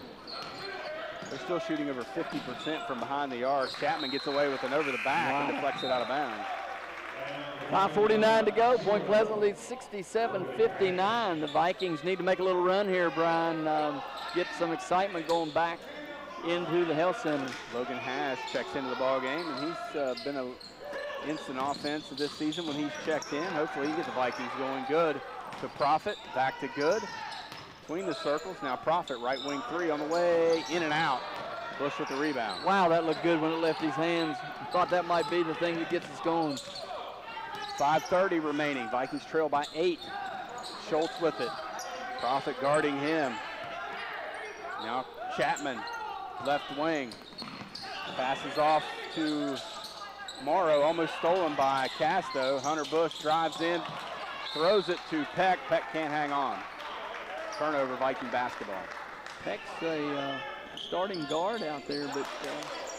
They're still shooting over 50% from behind the arc. Chapman gets away with an over the back and deflects it out of bounds. 5:49 to go. Point Pleasant leads 67-59. The Vikings need to make a little run here, Brian. Get some excitement going back into the Health Center. Logan Hash checks into the ball game, and he's been an instant offense this season when he's checked in. Hopefully he gets the Vikings going. Good to Profit, back to Good. Between the circles, now Profit, right wing three on the way, in and out. Bush with the rebound. Wow, that looked good when it left his hands. Thought that might be the thing that gets us going. 5:30 remaining. Vikings trail by 8. Schultz with it. Profit guarding him. Now Chapman, left wing. Passes off to Morrow, almost stolen by Casto. Hunter Bush drives in, throws it to Peck. Peck can't hang on. Turnover, Viking basketball. Peck's a starting guard out there, but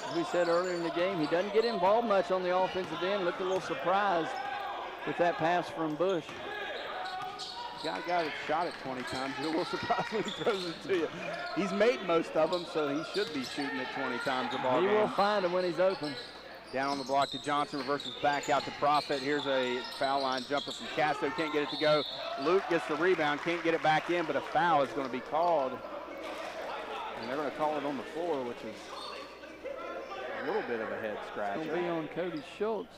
as we said earlier in the game, he doesn't get involved much on the offensive end. Looked a little surprised with that pass from Bush. Guy got it shot at 20 times. You're a little surprised when he throws it to you. He's made most of them, so he should be shooting it 20 times a ball game. He will find him when he's open. Down on the block to Johnson, reverses back out to Profit. Here's a foul line jumper from Casto, can't get it to go. Luke gets the rebound, can't get it back in, but a foul is going to be called. And they're going to call it on the floor, which is a little bit of a head scratcher. It's going to be on Cody Schultz.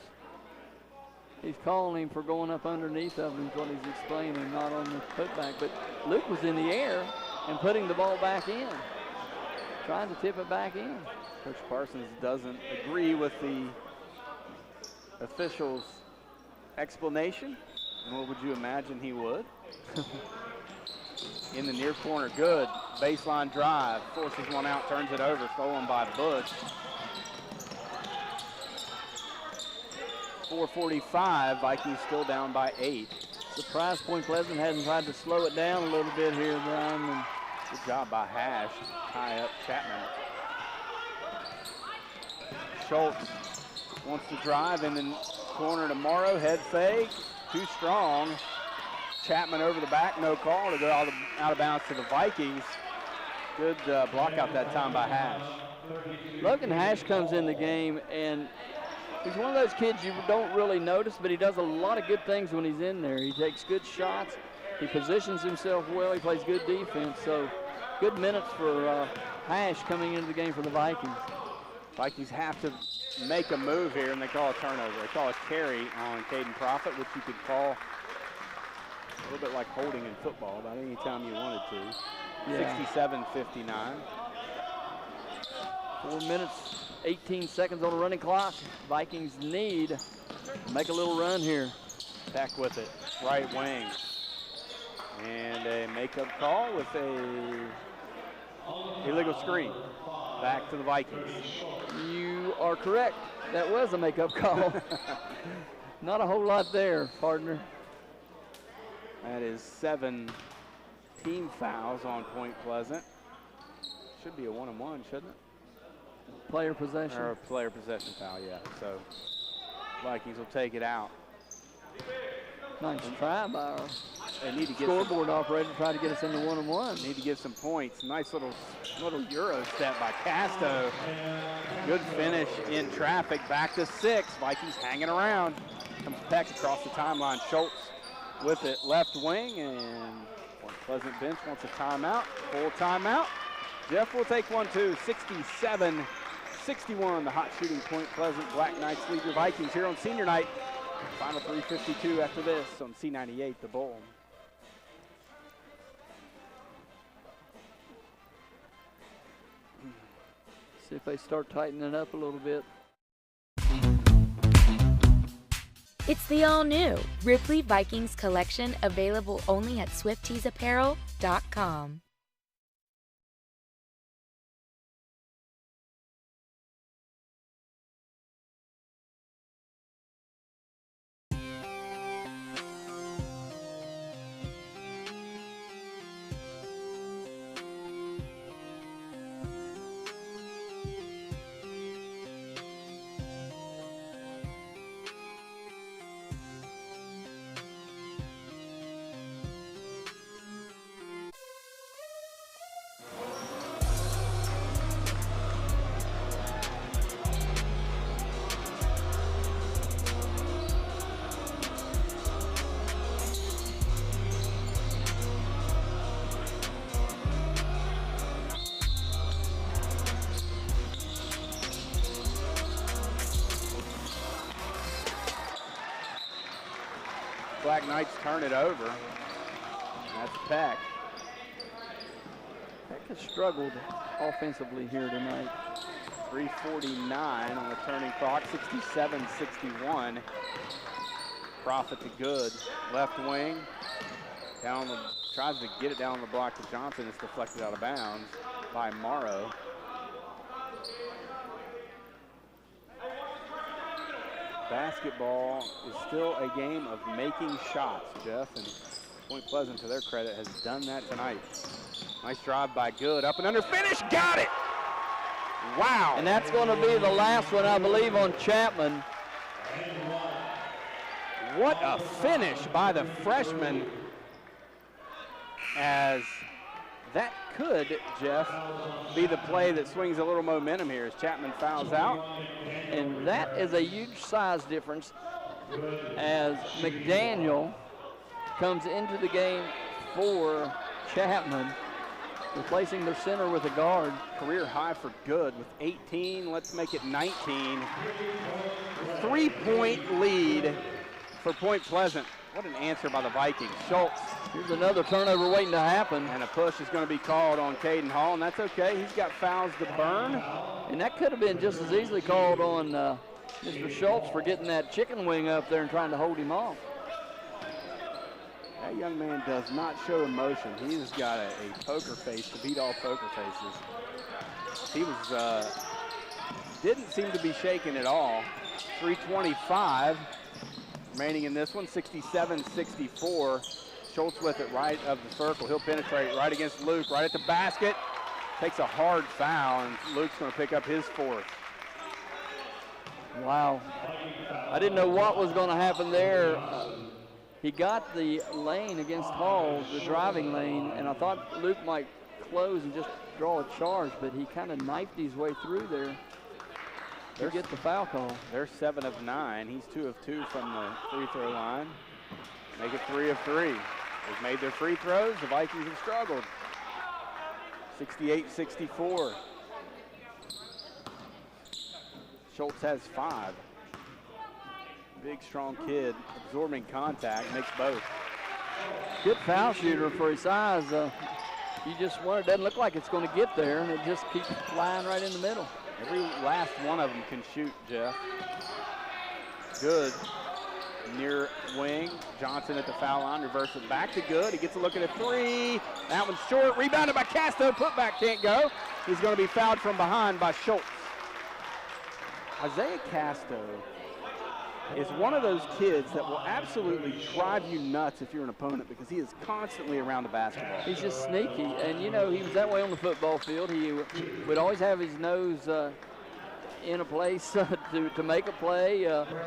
He's calling him for going up underneath of him is what he's explaining, not on the putback. But Luke was in the air and putting the ball back in, trying to tip it back in. Coach Parsons doesn't agree with the official's explanation, nor would you imagine he would. In the near corner, Good. Baseline drive, forces one out, turns it over, stolen by Bush. 4:45, Vikings still down by 8. Surprise Point Pleasant hasn't tried to slow it down a little bit here, Brian. And good job by Hash, high up Chapman. Schultz wants to drive in the corner to Morrow, head fake, too strong. Chapman over the back, no call to go out of bounds to the Vikings. Good block out that time by Hash. Logan Hash comes in the game, and he's one of those kids you don't really notice, but he does a lot of good things when he's in there. He takes good shots, he positions himself well, he plays good defense, so good minutes for Hash coming into the game for the Vikings. Vikings have to make a move here, and they call a turnover. They call a carry on Caden Profit, which you could call a little bit like holding in football about any time you wanted to. Yeah. 67-59. 4 minutes, 18 seconds on the running clock. Vikings need to make a little run here. Back with it, right wing. And a makeup call with a illegal screen. Back to the Vikings. You are correct. That was a makeup call. Not a whole lot there, partner. That is 7 team fouls on Point Pleasant. Should be a 1-on-1, shouldn't it? Player possession. Or a player possession foul, yeah. So Vikings will take it out. Nice try by our they need to get scoreboard operator to try to get us into 1-on-1. Need to get some points. Nice little Euro step by Casto. Good finish in traffic. Back to 6. Vikings hanging around. Comes Peck across the timeline. Schultz with it, left wing, and Point Pleasant bench wants a timeout. Full timeout. Jeff will take one too. 67-61. The hot shooting Point Pleasant Black Knights lead your Vikings here on senior night. Final 3:52 after this on C98, the Bull. See if they start tightening it up a little bit. It's the all-new Ripley Vikings collection, available only at SwiftTeesApparel.com. Black Knights turn it over. That's Peck. Peck has struggled offensively here tonight. 3:49 on the turning clock, 67-61. Profit to Good, left wing. Down the, tries to get it down the block to Johnson. It's deflected out of bounds by Morrow. Basketball is still a game of making shots, Jeff, and Point Pleasant, to their credit, has done that tonight. Nice drive by Good, up and under, finish, got it! Wow! And that's going to be the last one, I believe, on Chapman. What a finish by the freshman, as that could, Jeff, be the play that swings a little momentum here as Chapman fouls out. And that is a huge size difference as McDaniel comes into the game for Chapman, replacing their center with a guard. Career high for Good with 18. Let's make it 19. 3-point lead for Point Pleasant. What an answer by the Vikings. Schultz. Here's another turnover waiting to happen. And a push is going to be called on Caden Hall, and that's okay. He's got fouls to burn. And that could have been just as easily called on Mr. Schultz for getting that chicken wing up there and trying to hold him off. That young man does not show emotion. He's got a poker face to beat all poker faces. He was, didn't seem to be shaken at all. 3:25 remaining in this one, 67-64. Schultz with it right of the circle. He'll penetrate right against Luke, right at the basket. Takes a hard foul, and Luke's going to pick up his fourth. Wow. I didn't know what was going to happen there. He got the lane against Hall, the driving lane, and I thought Luke might close and just draw a charge, but he kind of knifed his way through there to get the foul call. They're 7 of 9. He's 2 of 2 from the free throw line. Make it 3 of 3. They've made their free throws. The Vikings have struggled. 68-64. Schultz has 5. Big, strong kid, absorbing contact, makes both. Good foul shooter for his size. You just wonder, it doesn't look like it's going to get there, and it just keeps flying right in the middle. Every last one of them can shoot, Jeff. Good. Near wing. Johnson at the foul line, reverse it back to Good. He gets a look at a 3. That one's short. Rebounded by Casto. Putback can't go. He's going to be fouled from behind by Schultz. Isaiah Casto is one of those kids that will absolutely drive you nuts if you're an opponent, because he is constantly around the basketball. He's just sneaky, and you know, he was that way on the football field. He would always have his nose in a place to make a play,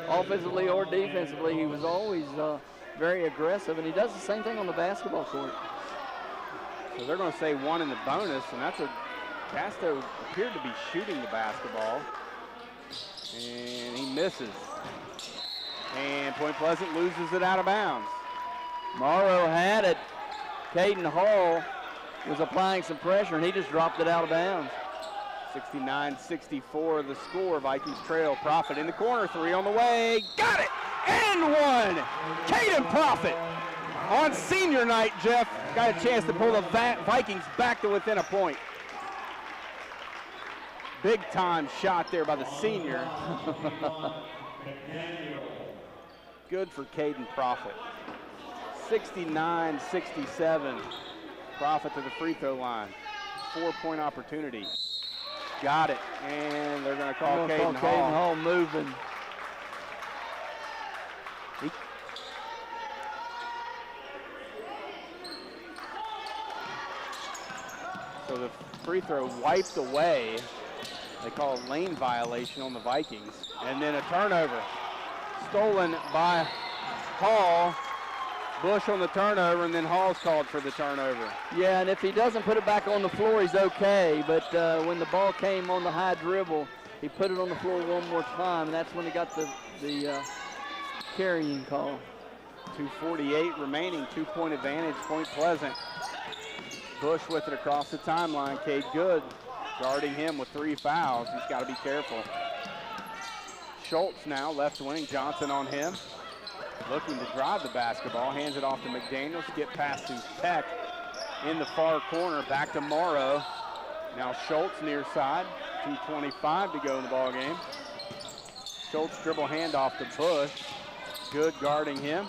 offensively or defensively. He was always very aggressive, and he does the same thing on the basketball court. So they're going to say 1 in the bonus, and that's a Casto appeared to be shooting the basketball, and he misses. And Point Pleasant loses it out of bounds. Morrow had it. Caden Hall was applying some pressure, and he just dropped it out of bounds. 69-64 the score. Vikings trail. Profit in the corner. 3 on the way. Got it! And 1! Caden Profit on senior night, Jeff. Got a chance to pull the Vikings back to within a point. Big time shot there by the senior. Good for Caden Profit. 69-67. Profit to the free throw line. 4-point opportunity. Got it. And they're going to call Caden Hall. Caden Hall moving. So the free throw wiped away. They call a lane violation on the Vikings. And then a turnover. Stolen by Hall. Bush on the turnover, and then Hall's called for the turnover. Yeah, and if he doesn't put it back on the floor, he's okay. But when the ball came on the high dribble, he put it on the floor one more time, and that's when he got the carrying call. 2:48 remaining, 2-point advantage, Point Pleasant. Bush with it across the timeline. Cade Good guarding him with 3 fouls. He's got to be careful. Schultz now, left wing, Johnson on him. looking to drive the basketball, hands it off to McDaniel, skip pass to Peck in the far corner, back to Morrow. Now Schultz near side, 2:25 to go in the ball game. Schultz dribble handoff to Bush, good guarding him.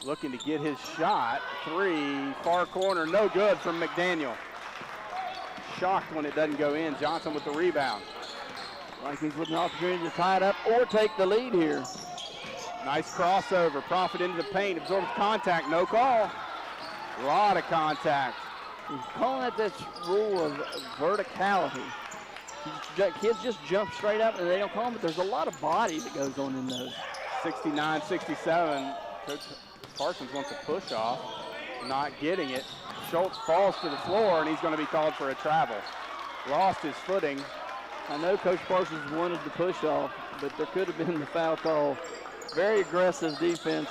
Looking to get his shot, three, far corner, no good from McDaniel. Shocked when it doesn't go in. Johnson with the rebound. Vikings with an opportunity to tie it up or take the lead here. Nice crossover, Profit into the paint, absorbs contact, no call. A lot of contact. He's calling it this rule of verticality. Kids just jump straight up and they don't call them, but there's a lot of body that goes on in those. 69-67, Coach Parsons wants a push off, not getting it. Schultz falls to the floor and he's going to be called for a travel. Lost his footing. I know Coach Parsons wanted the push off, but there could have been the foul call. Very aggressive defense.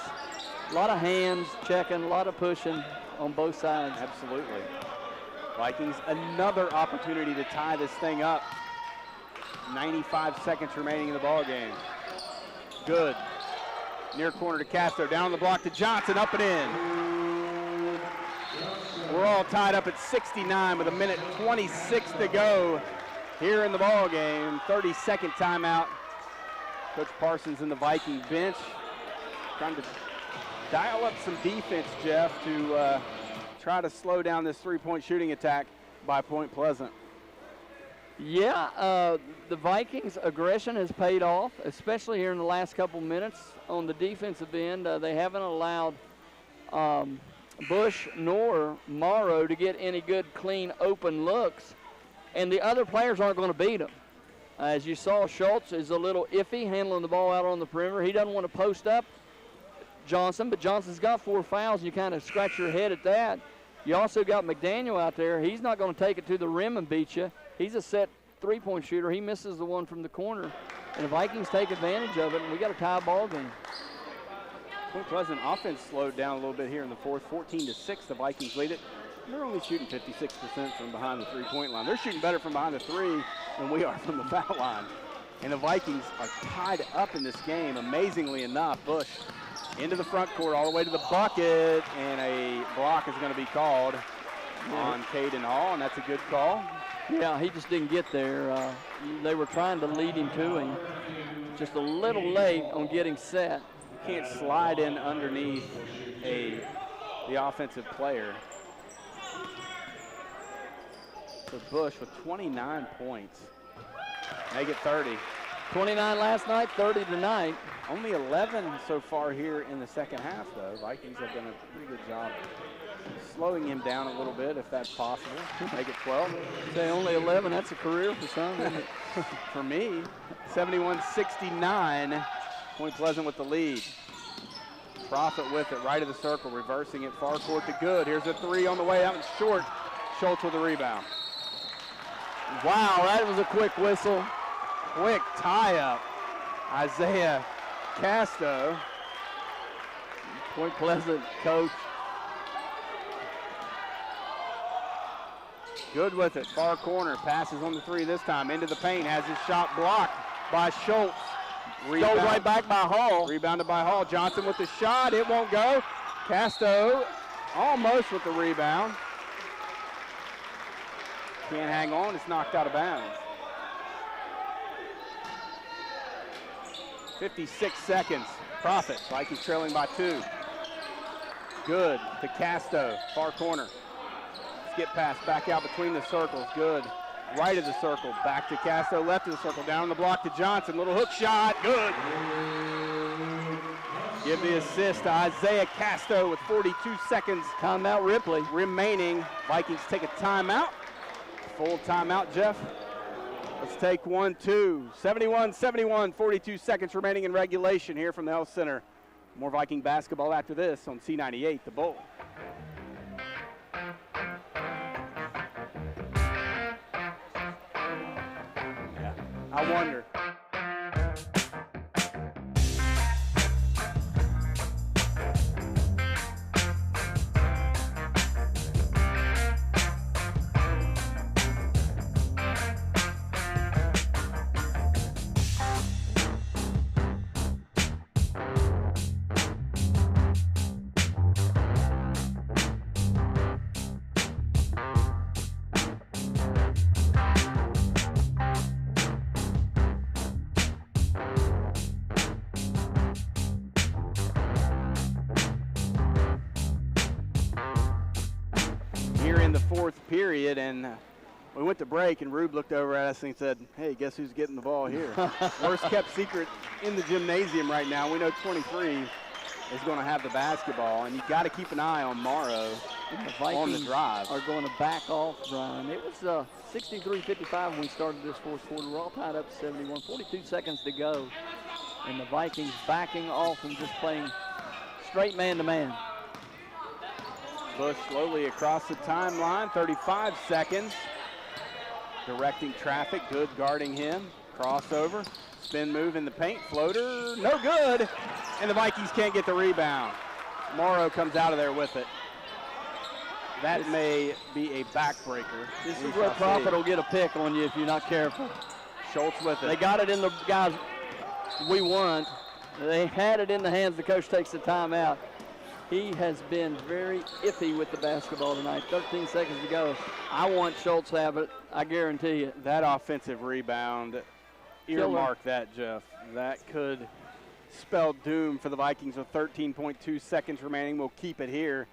A lot of hands checking, a lot of pushing on both sides. Absolutely. Vikings, another opportunity to tie this thing up. 95 seconds remaining in the ball game. Good. Near corner to Castro, down the block to Johnson, up and in. We're all tied up at 69 with 1:26 to go here in the ball game. 30-second timeout. Coach Parsons in the Viking bench trying to dial up some defense, Jeff, to try to slow down this three-point shooting attack by Point Pleasant. Yeah, the Vikings' aggression has paid off, especially here in the last couple minutes. On the defensive end, they haven't allowed Bush nor Morrow to get any good, clean, open looks, and the other players aren't going to beat them. As you saw, Schultz is a little iffy handling the ball out on the perimeter. He doesn't want to post up Johnson, but Johnson's got 4 fouls, and you kind of scratch your head at that. You also got McDaniel out there. He's not going to take it to the rim and beat you. He's a set three-point shooter. He misses the one from the corner, and the Vikings take advantage of it, and we got a tie ball game. Point Pleasant offense slowed down a little bit here in the fourth. 14-6, the Vikings lead it. They're only shooting 56% from behind the three-point line. They're shooting better from behind the three than we are from the foul line. And the Vikings are tied up in this game, amazingly enough. Bush into the front court, all the way to the bucket, and a block is going to be called on Caden Hall, and that's a good call. Yeah, he just didn't get there. They were trying to lead him to him. Just a little late on getting set. You can't slide in underneath the offensive player. So Bush with 29 points. Make it 30. 29 last night, 30 tonight. Only 11 so far here in the second half, though. Vikings have done a pretty good job slowing him down a little bit, if that's possible. Make it 12. Say only 11, that's a career for some, isn't it? For me, 71-69. Point Pleasant with the lead. Profit with it, right of the circle, reversing it, far court to Good. Here's a three on the way out and short. Schultz with the rebound. Wow, that was a quick whistle. Quick tie-up. Isaiah Casto. Point Pleasant coach. Good with it, far corner, passes on the three this time, into the paint, has his shot blocked by Schultz. Goes right back by Hall. Rebounded by Hall. Johnson with the shot, it won't go. Casto almost with the rebound. Can't hang on, it's knocked out of bounds. 56 seconds. Profit. Vikings trailing by 2. Good to Casto, far corner. Skip pass back out between the circles. Good. Right of the circle. Back to Casto, left of the circle. Down the block to Johnson. Little hook shot. Good. Give the assist to Isaiah Casto with 42 seconds. Timeout Ripley remaining. Vikings take a timeout. Full timeout, Jeff. Let's take 1-2. 71-71, 42 seconds remaining in regulation here from the Health Center. More Viking basketball after this on C98, The Bull. Yeah, I wonder. period, and we went to break, and Rube looked over at us and said, hey, guess who's getting the ball here? Worst kept secret in the gymnasium right now. We know 23 is going to have the basketball, and you got to keep an eye on Morrow and the Vikings on the drive. Are going to back off, Brian. It was 63-55 when we started this fourth quarter. We're all tied up to 71, 42 seconds to go. And the Vikings backing off and just playing straight man-to-man. Bush slowly across the timeline, 35 seconds. Directing traffic, good guarding him. Crossover, spin move in the paint, floater, no good. And the Vikings can't get the rebound. Morrow comes out of there with it. That may be a backbreaker. This is where Prophet will get a pick on you if you're not careful. Schultz with it. They got it in the guys we want. They had it in the hands. The coach takes the timeout. He has been very iffy with the basketball tonight. 13 seconds to go. I want Schultz to have it, I guarantee you. That offensive rebound, earmark that, Jeff. That could spell doom for the Vikings with 13.2 seconds remaining. We'll keep it here.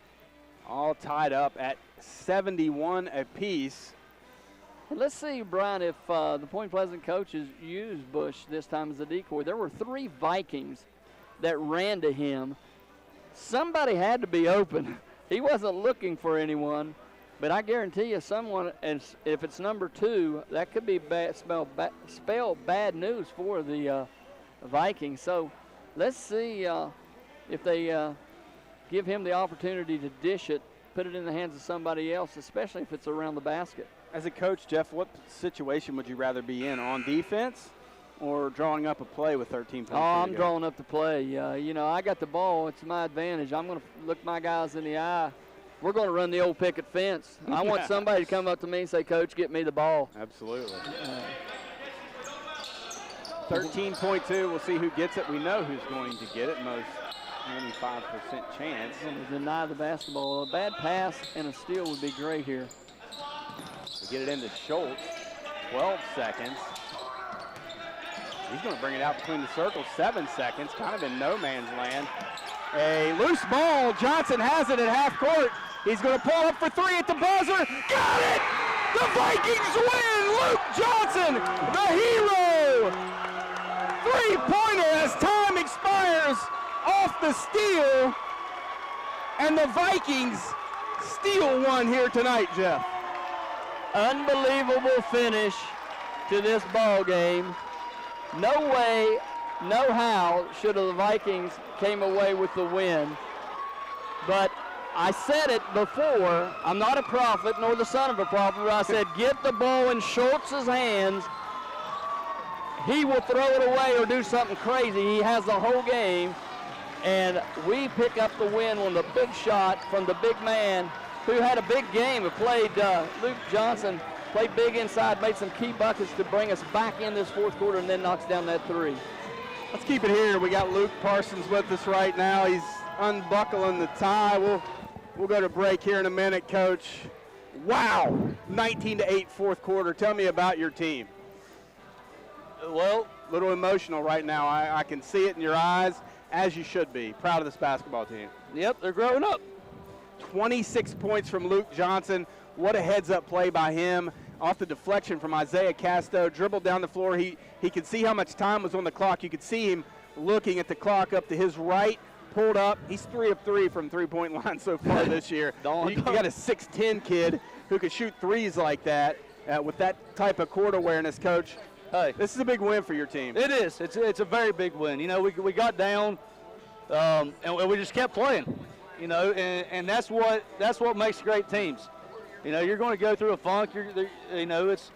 All tied up at 71 apiece. Let's see, Brian, if the Point Pleasant coaches used Bush this time as a decoy. There were 3 Vikings that ran to him. Somebody had to be open. He wasn't looking for anyone, but I guarantee you someone, and if it's number 2, that could be spell bad news for the Vikings. So let's see if they give him the opportunity to dish it, put it in the hands of somebody else, especially if it's around the basket. As a coach, Jeff, what situation would you rather be in, on defense or drawing up a play with 13 points? I'm drawing up the play. You know, I got the ball. It's my advantage. I'm going to look my guys in the eye. We're going to run the old picket fence. I want somebody to come up to me and say, Coach, get me the ball. Absolutely. 13.2. We'll see who gets it. We know who's going to get it. Most 95% chance. To deny the basketball. A bad pass and a steal would be great here. We get it into Schultz. 12 seconds. He's going to bring it out between the circles. 7 seconds, kind of in no man's land. A loose ball. Johnson has it at half court. He's going to pull up for 3 at the buzzer. Got it! The Vikings win! Luke Johnson, the hero! 3-pointer as time expires off the steal. And the Vikings steal one here tonight, Jeff. Unbelievable finish to this ball game. No way, no how should the Vikings came away with the win. But I said it before, I'm not a prophet nor the son of a prophet, but I said get the ball in Schultz's hands. He will throw it away or do something crazy. He has the whole game. And we pick up the win on the big shot from the big man who had a big game. Played Luke Johnson, played big inside, made some key buckets to bring us back in this fourth quarter, and then knocks down that 3. Let's keep it here. We got Luke Parsons with us right now. He's unbuckling the tie. We'll go to break here in a minute, Coach. Wow, 19-8 fourth quarter. Tell me about your team. Well, a little emotional right now. I can see it in your eyes, as you should be. Proud of this basketball team. Yep, they're growing up. 26 points from Luke Johnson. What a heads-up play by him. Off the deflection from Isaiah Casto. Dribbled down the floor. He could see how much time was on the clock. You could see him looking at the clock up to his right. Pulled up. He's 3 of 3 from three-point line so far this year. You got a 6'10 kid who could shoot threes like that with that type of court awareness, Coach. Hey, this is a big win for your team. It is. It's a very big win. You know, we got down and we just kept playing. You know, and that's what makes great teams. You know, you're going to go through a funk. You know, it's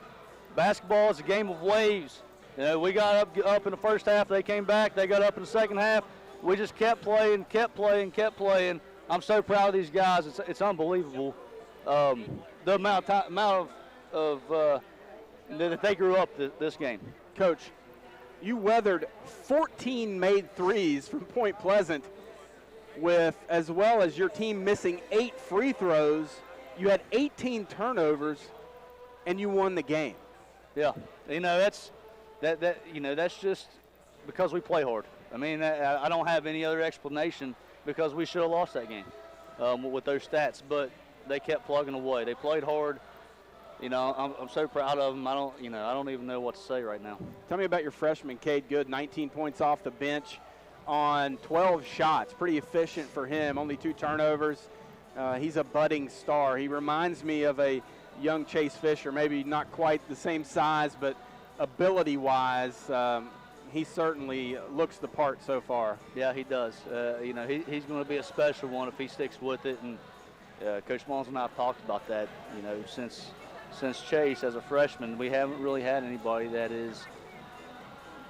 basketball is a game of waves. You know, we got up in the first half. They came back. They got up in the second half. We just kept playing. I'm so proud of these guys. It's unbelievable. The amount of that they grew up this game. Coach, you weathered 14 made threes from Point Pleasant, with as well as your team missing 8 free throws. You had 18 turnovers, and you won the game. Yeah, you know that's just because we play hard. I mean, I don't have any other explanation because we should have lost that game with those stats. But they kept plugging away. They played hard. You know, I'm so proud of them. I don't even know what to say right now. Tell me about your freshman, Cade Good, 19 points off the bench on 12 shots. Pretty efficient for him, only 2 turnovers. He's a budding star. He reminds me of a young Chase Fisher, maybe not quite the same size, but ability-wise, he certainly looks the part so far. Yeah, he does. You know, he's going to be a special one if he sticks with it. And Coach Mullins and I have talked about that. You know, since Chase as a freshman, we haven't really had anybody that is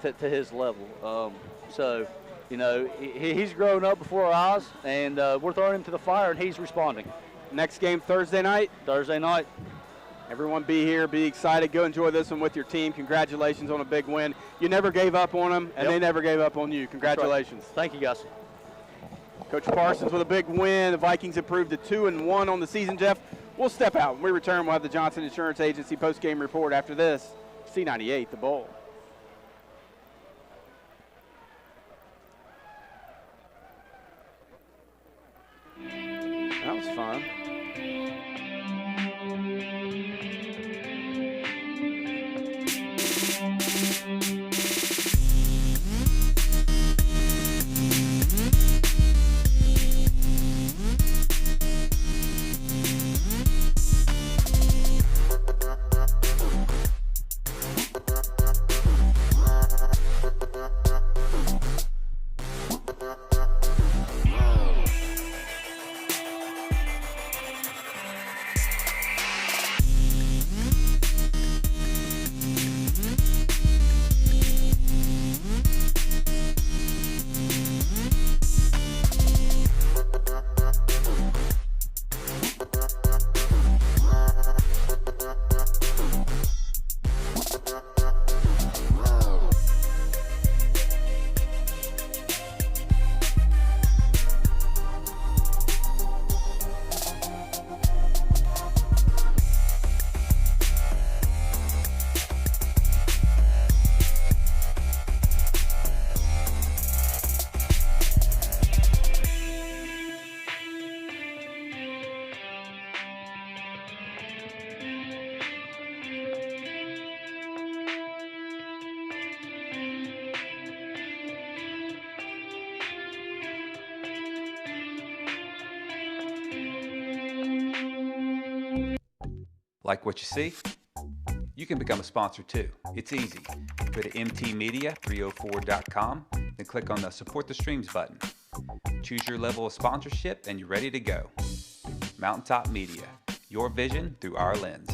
to his level. So, you know, he's grown up before our eyes, and we're throwing him to the fire, and he's responding. Next game Thursday night? Thursday night. Everyone be here, be excited, go enjoy this one with your team. Congratulations on a big win. You never gave up on them, and they never gave up on you. Congratulations. Right. Thank you, guys. Coach Parsons with a big win. The Vikings improved to 2-1 on the season, Jeff. We'll step out. When we return, we'll have the Johnson Insurance Agency post-game report after this. C98, the Bowl. That was fun. Like what you see? You can become a sponsor too. It's easy. Go to mtmedia304.com, then click on the Support the Streams button. Choose your level of sponsorship and you're ready to go. Mountaintop Media, your vision through our lens.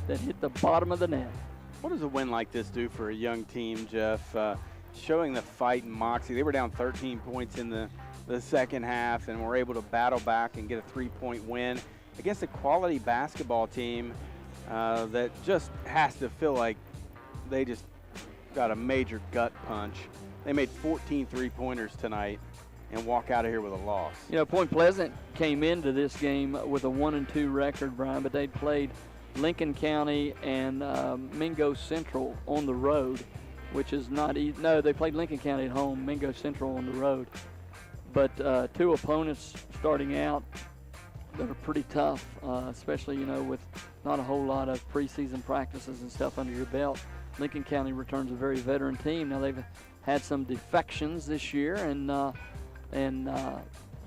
That hit the bottom of the net. What does a win like this do for a young team, Jeff? Showing the fight and moxie. They were down 13 points in the second half and were able to battle back and get a 3-point win against a quality basketball team that just has to feel like they just got a major gut punch. They made 14 three-pointers tonight and walk out of here with a loss. You know, Point Pleasant came into this game with a 1-2 record, Brian, but they'd played Lincoln County and Mingo Central on the road, which is not easy. No, they played Lincoln County at home, Mingo Central on the road. But 2 opponents starting out that are pretty tough, especially, you know, with not a whole lot of preseason practices and stuff under your belt. Lincoln County returns a very veteran team. Now they've had some defections this year,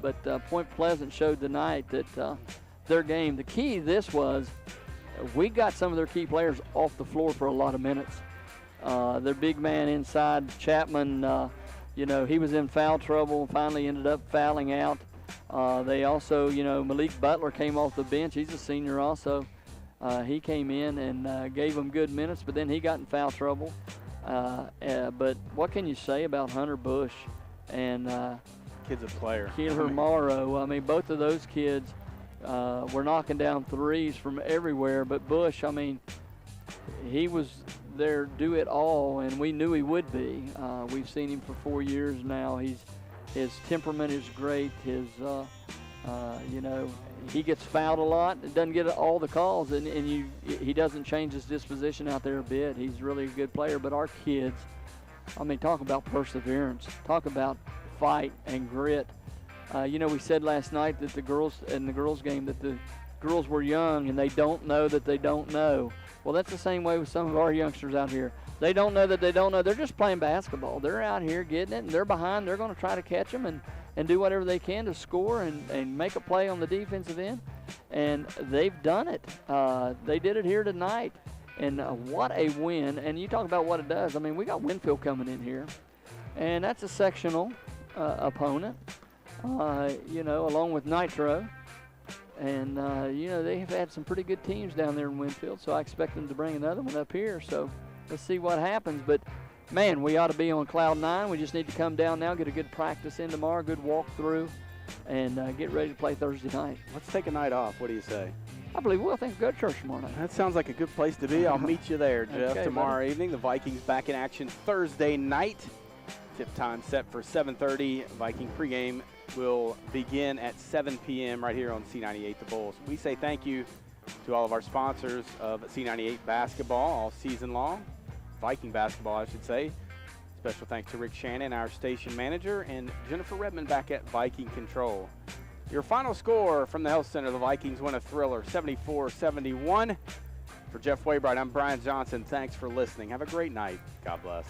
but Point Pleasant showed tonight that their game, the key to this was we got some of their key players off the floor for a lot of minutes. Their big man inside, Chapman, you know, he was in foul trouble, finally ended up fouling out. They also, you know, Malik Butler came off the bench. He's a senior also. He came in and gave them good minutes, but then he got in foul trouble. But what can you say about Hunter Bush and Kid's a player. Keeler Morrow? I mean, both of those kids were knocking down threes from everywhere. But Bush, I mean, he was there do it all, and we knew he would be. We've seen him for 4 years now. His temperament is great. You know, he gets fouled a lot. Doesn't get all the calls, and he doesn't change his disposition out there a bit. He's really a good player. But our kids, I mean, talk about perseverance. Talk about fight and grit. You know, we said last night that the girls game that the girls were young and they don't know that they don't know. Well, that's the same way with some of our youngsters out here. They don't know that they don't know. They're just playing basketball. They're out here getting it, and they're behind. They're going to try to catch them and do whatever they can to score and make a play on the defensive end. And they've done it. They did it here tonight. And what a win. And you talk about what it does. I mean, we got Winfield coming in here, and that's a sectional opponent, you know, along with Nitro. And, you know, they have had some pretty good teams down there in Winfield, so I expect them to bring another one up here. So let's see what happens. But, man, we ought to be on cloud 9. We just need to come down now, get a good practice in tomorrow, good walkthrough, and get ready to play Thursday night. Let's take a night off. What do you say? I believe we'll go to church tomorrow night. That sounds like a good place to be. I'll meet you there, Jeff, Okay, tomorrow buddy. evening. The Vikings back in action Thursday night. Tip time set for 7:30. Viking pregame will begin at 7 p.m. right here on C98 The Bulls. We say thank you to all of our sponsors of C98 basketball all season long. Viking basketball, I should say. Special thanks to Rick Shannon, our station manager, and Jennifer Redmond back at Viking Control. Your final score from the Health Center, the Vikings win a thriller, 74-71. For Jeff Waybright, I'm Brian Johnson. Thanks for listening. Have a great night. God bless.